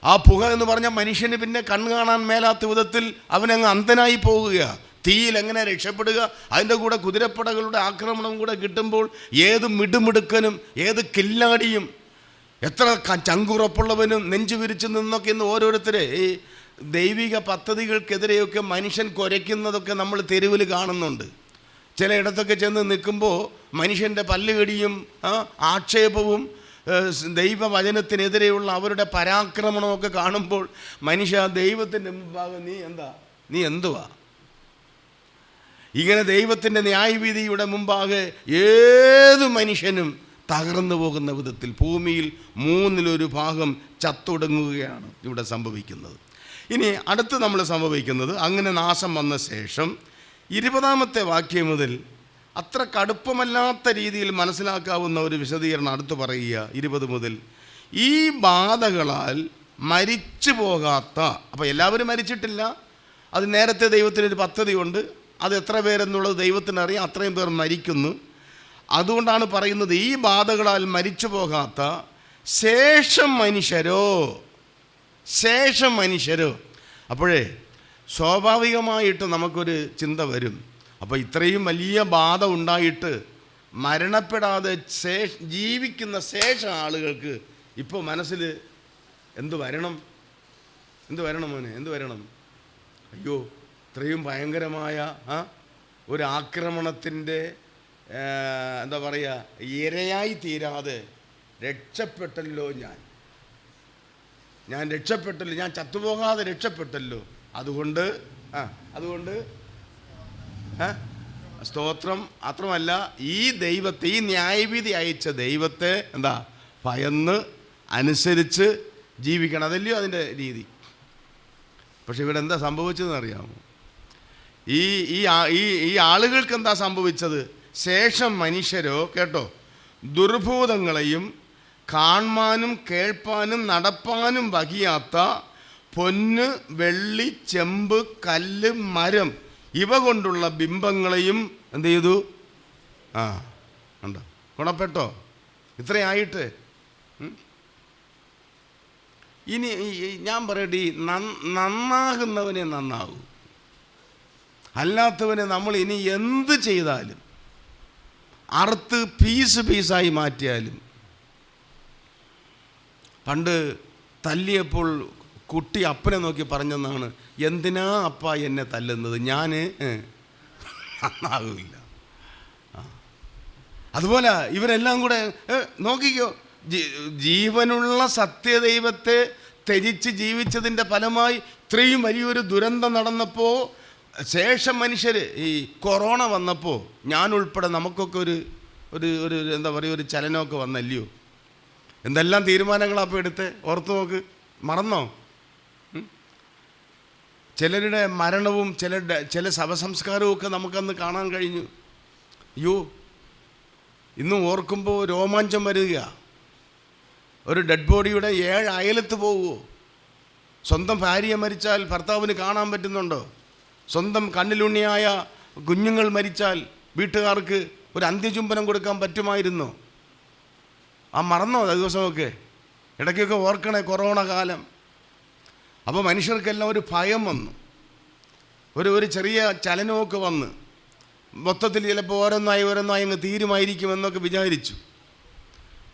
ആ പുക എന്ന് പറഞ്ഞാൽ മനുഷ്യന് പിന്നെ കണ്ണ് കാണാൻ മേലാത്ത വിധത്തിൽ അവനങ്ങ് അന്ധനായി പോവുകയാണ്. തീയിൽ എങ്ങനെ രക്ഷപ്പെടുക? അതിൻ്റെ കൂടെ കുതിരപ്പടകളുടെ ആക്രമണം കൂടെ കിട്ടുമ്പോൾ ഏത് മിടുമിടുക്കനും ഏത് കില്ലാടിയും എത്ര ചങ്കുറപ്പുള്ളവനും നെഞ്ചു വിരിച്ചു നിന്നൊക്കെ ഇന്ന് ഓരോരുത്തരെ ഈ ദൈവിക പദ്ധതികൾക്കെതിരെയൊക്കെ മനുഷ്യൻ കുരയ്ക്കുന്നതൊക്കെ നമ്മൾ തെരുവിൽ കാണുന്നുണ്ട്. ചിലയിടത്തൊക്കെ ചെന്ന് നിൽക്കുമ്പോൾ മനുഷ്യൻ്റെ പല്ലുകടിയും ആക്ഷേപവും ദൈവവചനത്തിനെതിരെയുള്ള അവരുടെ പരാക്രമണമൊക്കെ കാണുമ്പോൾ മനുഷ്യ ദൈവത്തിൻ്റെ മുമ്പാകെ നീ എന്തുവാ? ഇങ്ങനെ ദൈവത്തിൻ്റെ ന്യായവിധിയുടെ മുമ്പാകെ ഏത് മനുഷ്യനും തകർന്നു പോകുന്ന വിധത്തിൽ ഭൂമിയിൽ 1/3 ഭാഗം ചത്തൊടുങ്ങുകയാണ് ഇവിടെ സംഭവിക്കുന്നത്. ഇനി അടുത്ത് നമ്മൾ സംഭവിക്കുന്നത്, അങ്ങനെ നാശം വന്ന ശേഷം 20-ാമത്തെ വാക്യം മുതൽ അത്ര കടുപ്പമല്ലാത്ത രീതിയിൽ മനസ്സിലാക്കാവുന്ന ഒരു വിശദീകരണം അടുത്ത് പറയുക. 20 മുതൽ ഈ ബാധകളാൽ മരിച്ചു പോകാത്ത, അപ്പോൾ എല്ലാവരും മരിച്ചിട്ടില്ല, അത് നേരത്തെ ദൈവത്തിനൊരു പദ്ധതിയുണ്ട്, അത് എത്ര പേരെന്നുള്ളത് ദൈവത്തിനറിയാം, അത്രയും പേർ മരിക്കുന്നു. അതുകൊണ്ടാണ് പറയുന്നത് ഈ ബാധകളാൽ മരിച്ചു പോകാത്ത ശേഷം മനുഷ്യരോ. അപ്പോഴേ സ്വാഭാവികമായിട്ട് നമുക്കൊരു ചിന്ത വരും, അപ്പോൾ ഇത്രയും വലിയ ബാധ ഉണ്ടായിട്ട് മരണപ്പെടാതെ ജീവിക്കുന്ന ശേഷം ആളുകൾക്ക് ഇപ്പോൾ മനസ്സിൽ എന്ത് വരണം മോനെ? എന്ത് വരണം? അയ്യോ, ഇത്രയും ഭയങ്കരമായ ഒരു ആക്രമണത്തിൻ്റെ എന്താ പറയുക, ഇരയായി തീരാതെ രക്ഷപ്പെട്ടല്ലോ, ഞാൻ രക്ഷപ്പെട്ടല്ലോ, ഞാൻ ചത്തുപോകാതെ രക്ഷപ്പെട്ടല്ലോ. അതുകൊണ്ട് സ്തോത്രം. മാത്രമല്ല, ഈ ദൈവത്തെ, ഈ ന്യായവിധി അയച്ച ദൈവത്തെ ഭയന്ന് അനുസരിച്ച് ജീവിക്കണം. അതല്ലയോ അതിൻ്റെ രീതി. പക്ഷെ ഇവിടെ എന്താ സംഭവിച്ചതെന്ന് അറിയാമോ? ഈ ആളുകൾക്ക് എന്താ സംഭവിച്ചത്? ശേഷം മനുഷ്യരോ, കേട്ടോ, ദുർഭൂതങ്ങളെയും കാണാനും കേൾപ്പാനും നടപ്പാനും വഹിയാത്ത പൊന്ന്, വെള്ളി, ചെമ്പ്, കല്ല്, മരം ഇവ കൊണ്ടുള്ള ബിംബങ്ങളെയും എന്ത് ചെയ്തു? ഉണ്ടോ? ഗുണപ്പെട്ടോ? ഇത്രയായിട്ട് ഇനി ഞാൻ പറയട്ടെ, നന്നാകുന്നവനെ നന്നാകൂ. അല്ലാത്തവനെ നമ്മൾ ഇനി എന്ത് ചെയ്താലും, അറുത്ത് പീസായി മാറ്റിയാലും. പണ്ട് തല്ലിയപ്പോൾ കുട്ടി അപ്പനെ നോക്കി പറഞ്ഞെന്നാണ്, എന്തിനാ അപ്പ എന്നെ തല്ലുന്നത്, ഞാൻ നന്നാകില്ല. അതുപോലെ ഇവരെല്ലാം കൂടെ നോക്കിക്കോ, ജീവനുള്ള സത്യദൈവത്തെ ത്യജിച്ച് ജീവിച്ചതിൻ്റെ ഫലമായി ഇത്രയും വലിയൊരു ദുരന്തം നടന്നപ്പോൾ ശേഷം മനുഷ്യർ ഈ കൊറോണ വന്നപ്പോൾ ഞാൻ ഉൾപ്പെടെ നമുക്കൊക്കെ ഒരു ഒരു ഒരു എന്താ പറയുക, ഒരു ചലനമൊക്കെ വന്നല്ലയോ? എന്തെല്ലാം തീരുമാനങ്ങളാണ് അപ്പോൾ എടുത്ത് ഓർത്ത് നോക്ക്. മറന്നോ? ചിലരുടെ മരണവും ചില ശവസംസ്കാരവും ഒക്കെ നമുക്കന്ന് കാണാൻ കഴിഞ്ഞു. അയ്യോ, ഇന്നും ഓർക്കുമ്പോൾ രോമാഞ്ചം വരിക. ഒരു ഡെഡ് ബോഡിയുടെ 7 അയലത്ത് പോവുമോ? സ്വന്തം ഭാര്യ മരിച്ചാൽ ഭർത്താവിന് കാണാൻ പറ്റുന്നുണ്ടോ? സ്വന്തം കണ്ണിലുണ്ണിയായ കുഞ്ഞുങ്ങൾ മരിച്ചാൽ വീട്ടുകാർക്ക് ഒരു അന്ത്യചുംബനം കൊടുക്കാൻ പറ്റുമായിരുന്നോ? മറന്നോ ദിവസമൊക്കെ? ഇടയ്ക്കൊക്കെ ഓർക്കണേ കൊറോണ കാലം. അപ്പോൾ മനുഷ്യർക്കെല്ലാം ഒരു ഭയം വന്നു, ഒരു ചെറിയ ചലനമൊക്കെ വന്ന് മൊത്തത്തിൽ ചിലപ്പോൾ ഓരോന്നായി അങ്ങ് തീരുമായിരിക്കുമെന്നൊക്കെ വിചാരിച്ചു.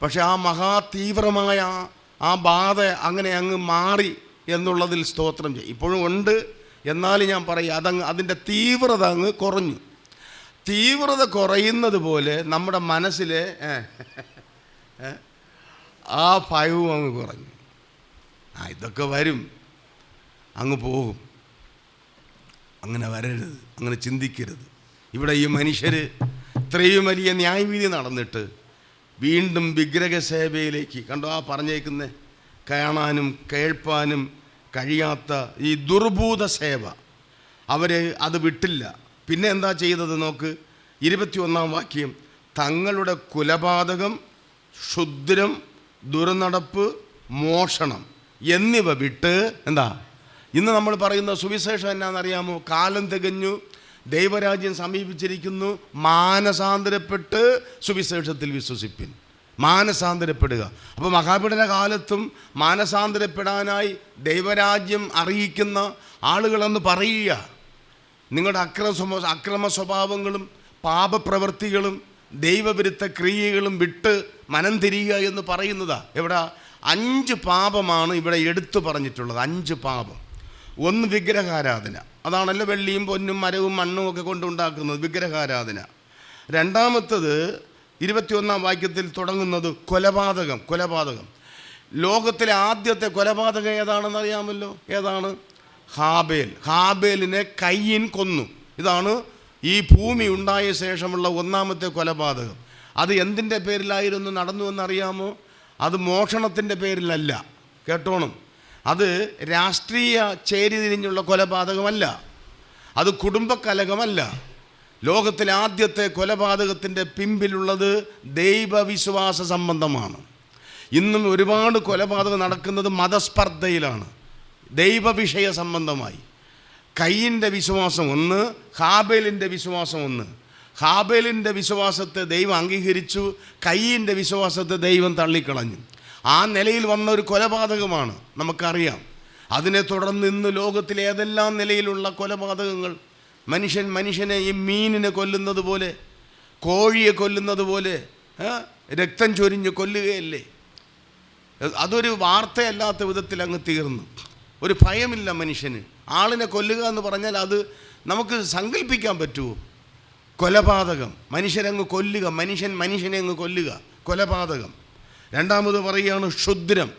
പക്ഷെ ആ മഹാതീവ്രമായ ആ ബാധ അങ്ങനെ അങ്ങ് മാറി എന്നുള്ളതിൽ സ്തോത്രം ചെയ്യും. ഇപ്പോഴും ഉണ്ട്, എന്നാലും ഞാൻ പറയും അതിൻ്റെ തീവ്രത അങ്ങ് കുറഞ്ഞു. തീവ്രത കുറയുന്നത് പോലെ നമ്മുടെ മനസ്സിലെ ആ ഭയവും അങ്ങ് കുറഞ്ഞു. ഇതൊക്കെ വരും, അങ്ങ് പോകും. അങ്ങനെ വരരുത്, അങ്ങനെ ചിന്തിക്കരുത്. ഇവിടെ ഈ മനുഷ്യർ ഇത്രയും വലിയ ന്യായവിധി നടന്നിട്ട് വീണ്ടും വിഗ്രഹസേവയിലേക്ക്, കണ്ടോ ആ പറഞ്ഞേക്കുന്നത്, കാണാനും കേൾപ്പാനും കഴിയാത്ത ഈ ദുർഭൂത സേവ, അവർ അത് വിട്ടില്ല. പിന്നെ എന്താ ചെയ്തത് നോക്ക്, 21-ാം വാക്യം, തങ്ങളുടെ കുലപാതകം, ക്ഷുദ്രം, ദുർനടപ്പ്, മോഷണം എന്നിവ വിട്ട് എന്താ ഇന്ന് നമ്മൾ പറയുന്ന സുവിശേഷം എന്നാണെന്നറിയാമോ? കാലം തികഞ്ഞു, ദൈവരാജ്യം സമീപിച്ചിരിക്കുന്നു, മാനസാന്തരപ്പെട്ട് സുവിശേഷത്തിൽ വിശ്വസിപ്പിൻ. മാനസാന്തരപ്പെടുക. അപ്പോൾ മഹാപീഡന കാലത്തും മാനസാന്തരപ്പെടാനായി ദൈവരാജ്യം അറിയിക്കുന്ന ആളുകളെന്ന് പറയുക. നിങ്ങളുടെ അക്രമ സ്വഭാവങ്ങളും പാപപ്രവൃത്തികളും ദൈവവിരുദ്ധ ക്രിയകളും വിട്ട് മനം തിരിയുക എന്ന് പറയുന്നതാ. എവിടെ 5 പാപമാണ് ഇവിടെ എടുത്തു പറഞ്ഞിട്ടുള്ളത്. 5 പാപം. 1 വിഗ്രഹാരാധന, അതാണല്ലോ വെള്ളിയും പൊന്നും മരവും മണ്ണും ഒക്കെ കൊണ്ടുണ്ടാക്കുന്നത് വിഗ്രഹാരാധന. രണ്ടാമത്തത് 21-ാം വാക്യത്തിൽ തുടങ്ങുന്നത് കൊലപാതകം. ലോകത്തിലെ ആദ്യത്തെ കൊലപാതകം ഏതാണെന്ന് അറിയാമല്ലോ? ഏതാണ്? ഹാബേലിനെ കയ്യൻ കൊന്നു. ഇതാണ് ഈ ഭൂമി ഉണ്ടായ ശേഷമുള്ള 1-ാമത്തെ കൊലപാതകം. അത് എന്തിൻ്റെ പേരിലായിരുന്നു നടന്നു എന്നറിയാമോ? അത് മോഷണത്തിൻ്റെ പേരിലല്ല, കേട്ടോണം. അത് രാഷ്ട്രീയ ചേരിതിരിഞ്ഞുള്ള കൊലപാതകമല്ല, അത് കുടുംബകലഹമല്ല. ലോകത്തിലെ ആദ്യത്തെ കൊലപാതകത്തിൻ്റെ പിമ്പിലുള്ളത് ദൈവവിശ്വാസ സംബന്ധമാണ്. ഇന്നും ഒരുപാട് കൊലപാതകം നടക്കുന്നത് മതസ്പർദ്ധയിലാണ്, ദൈവവിഷയ സംബന്ധമായി. കയ്യിൻ്റെ വിശ്വാസം ഒന്ന്, ഹാബേലിൻ്റെ വിശ്വാസം ഒന്ന്. ഹാബേലിൻ്റെ വിശ്വാസത്തെ ദൈവം അംഗീകരിച്ചു, കയ്യിൻ്റെ വിശ്വാസത്തെ ദൈവം തള്ളിക്കളഞ്ഞു. ആ നിലയിൽ വന്ന ഒരു കൊലപാതകമാണ്, നമുക്കറിയാം. അതിനെ തുടർന്ന് ഇന്ന് ലോകത്തിലെ ഏതെല്ലാം നിലയിലുള്ള കൊലപാതകങ്ങൾ, മനുഷ്യനെ ഈ മീനിനെ കൊല്ലുന്നത് പോലെ, കോഴിയെ കൊല്ലുന്നത് പോലെ രക്തം ചൊരിഞ്ഞ് കൊല്ലുകയല്ലേ. അതൊരു വാർത്തയല്ലാത്ത വിധത്തിൽ അങ്ങ് തീർന്നു. ഒരു ഭയമില്ല മനുഷ്യന്. ആളിനെ കൊല്ലുക എന്ന് പറഞ്ഞാൽ അത് നമുക്ക് സങ്കല്പിക്കാൻ പറ്റുമോ? കൊലപാതകം, മനുഷ്യരങ്ങ് കൊല്ലുക, മനുഷ്യനെ അങ്ങ് കൊല്ലുക, കൊലപാതകം. രണ്ടാമത് പറയുകയാണ് ക്ഷുദ്രം.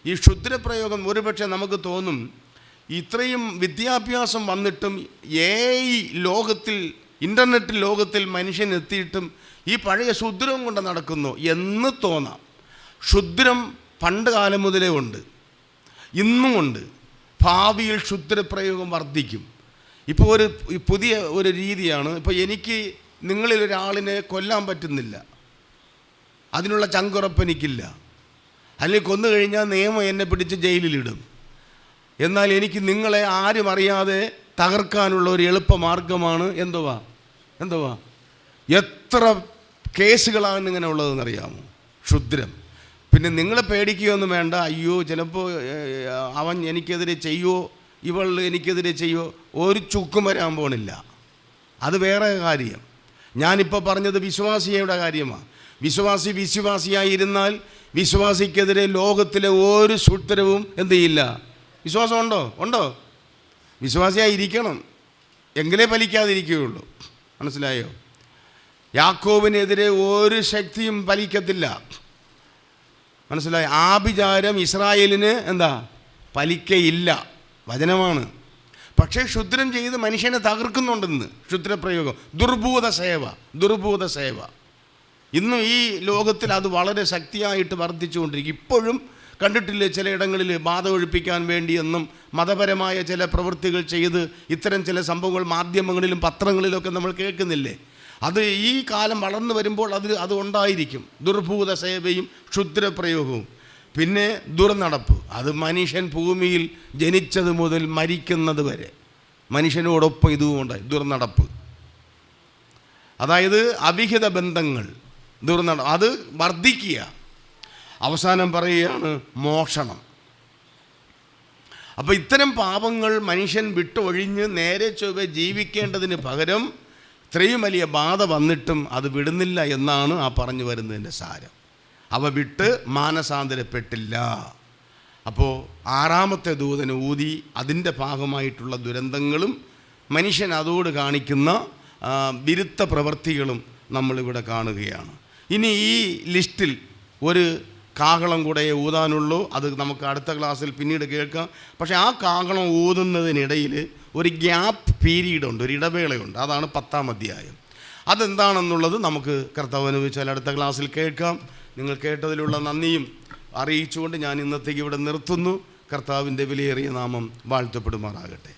ഈ ക്ഷുദ്രപ്രയോഗം ഒരുപക്ഷെ നമുക്ക് തോന്നും, ഇത്രയും വിദ്യാഭ്യാസം വന്നിട്ടും ലോകത്തിൽ, ഇൻ്റർനെറ്റ് ലോകത്തിൽ മനുഷ്യൻ എത്തിയിട്ടും ഈ പഴയ ക്ഷുദ്രം കൊണ്ട് നടക്കുന്നു എന്ന് തോന്നാം. ക്ഷുദ്രം പണ്ട് കാലം മുതലേ ഉണ്ട്, ഇന്നും ഉണ്ട്. ഭാവിയിൽ ക്ഷുദ്രപ്രയോഗം വർദ്ധിക്കും. ഇപ്പോൾ ഒരു പുതിയ ഒരു രീതിയാണ്, ഇപ്പോൾ എനിക്ക് നിങ്ങളിലൊരാളിനെ കൊല്ലാൻ പറ്റുന്നില്ല, അതിനുള്ള ചങ്കുറപ്പ് എനിക്കില്ല. അല്ലെങ്കിൽ കൊന്നു കഴിഞ്ഞാൽ നിയമം എന്നെ പിടിച്ച് ജയിലിലിടും. എന്നാൽ എനിക്ക് നിങ്ങളെ ആരും അറിയാതെ തകർക്കാനുള്ള ഒരു എളുപ്പമാർഗമാണ് എന്തുവാ എത്ര കേസുകളാണ് ഇങ്ങനെ ഉള്ളതെന്നറിയാമോ? ക്ഷുദ്രം. പിന്നെ നിങ്ങളെ പേടിക്കുകയൊന്നും വേണ്ട. അയ്യോ ചിലപ്പോൾ അവൻ എനിക്കെതിരെ ചെയ്യുമോ, ഇവൾ എനിക്കെതിരെ ചെയ്യുമോ, ഒരു ചുക്കും വരാൻ പോണില്ല. അത് വേറെ കാര്യം. ഞാനിപ്പോൾ പറഞ്ഞത് വിശ്വാസിയുടെ കാര്യമാണ്. വിശ്വാസിയായിരുന്നാൽ വിശ്വാസിക്കെതിരെ ലോകത്തിലെ ഒരു സൂത്രവും എന്ത് ചെയ്യില്ല. വിശ്വാസമുണ്ടോ? ഉണ്ടോ? വിശ്വാസിയായിരിക്കണം, എങ്കിലേ ഫലിക്കാതിരിക്കുകയുള്ളൂ. മനസ്സിലായോ? യാക്കോബിനെതിരെ ഒരു ശക്തിയും ഫലിക്കത്തില്ല. മനസ്സിലായോ? ആഭിചാരം ഇസ്രായേലിന് എന്താ ഫലിക്കയില്ല, വചനമാണ്. പക്ഷേ ക്ഷുദ്രം ചെയ്ത് മനുഷ്യനെ തകർക്കുന്നുണ്ടെന്ന് ക്ഷുദ്രപ്രയോഗം, ദുർഭൂത സേവ. ഇന്നും ഈ ലോകത്തിൽ അത് വളരെ ശക്തിയായിട്ട് വർദ്ധിച്ചുകൊണ്ടിരിക്കും. ഇപ്പോഴും കണ്ടിട്ടില്ലേ, ചിലയിടങ്ങളിൽ ബാധ ഒഴിപ്പിക്കാൻ വേണ്ടിയെന്നും മതപരമായ ചില പ്രവൃത്തികൾ ചെയ്ത് ഇത്തരം ചില സംഭവങ്ങൾ മാധ്യമങ്ങളിലും പത്രങ്ങളിലൊക്കെ നമ്മൾ കേൾക്കുന്നില്ലേ? അത് ഈ കാലം വളർന്നു വരുമ്പോൾ അത് ഉണ്ടായിരിക്കും. ദുർഭൂത സേവയും ക്ഷുദ്രപ്രയോഗവും. പിന്നെ ദുർനടപ്പ്, അത് മനുഷ്യൻ ഭൂമിയിൽ ജനിച്ചത് മുതൽ മരിക്കുന്നത് വരെ മനുഷ്യനോടൊപ്പം ഇതുമുണ്ടായി. ദുർനടപ്പ്, അതായത് അവിഹിത ബന്ധങ്ങൾ, അത് വർദ്ധിക്കുക. അവസാനം പറയുകയാണ് മോഷണം. അപ്പോൾ ഇത്തരം പാപങ്ങൾ മനുഷ്യൻ വിട്ടൊഴിഞ്ഞ് നേരെ ചൊവ്വെ ജീവിക്കേണ്ടതിന് പകരം ഇത്രയും വലിയ ബാധ വന്നിട്ടും അത് വിടുന്നില്ല എന്നാണ് ആ പറഞ്ഞു വരുന്നതിൻ്റെ സാരം. അവ വിട്ട് മാനസാന്തരപ്പെട്ടില്ല. അപ്പോൾ ആറാമത്തെ ദൂതന് ഊതി അതിൻ്റെ ഭാഗമായിട്ടുള്ള ദുരന്തങ്ങളും മനുഷ്യൻ അതോട് കാണിക്കുന്ന വിരുദ്ധ പ്രവൃത്തികളും നമ്മളിവിടെ കാണുകയാണ്. ഇനി ഈ ലിസ്റ്റിൽ ഒരു കാഹളം കൂടെ ഊതാനുള്ളൂ. അത് നമുക്ക് അടുത്ത ക്ലാസ്സിൽ പിന്നീട് കേൾക്കാം. പക്ഷേ ആ കാഹളം ഊതുന്നതിനിടയിൽ ഒരു ഗ്യാപ്പ് പീരീഡുണ്ട്, ഒരു ഇടവേളയുണ്ട്. അതാണ് 10-ാം അധ്യായം. അതെന്താണെന്നുള്ളത് നമുക്ക് കർത്താവ് അനുഭവിച്ചാൽ അടുത്ത ക്ലാസ്സിൽ കേൾക്കാം. നിങ്ങൾ കേട്ടതിലുള്ള നന്ദിയും അറിയിച്ചുകൊണ്ട് ഞാൻ ഇന്നത്തേക്ക് ഇവിടെ നിർത്തുന്നു. കർത്താവിൻ്റെ വിലയേറിയ നാമം വാഴ്ത്തപ്പെടുമാറാകട്ടെ.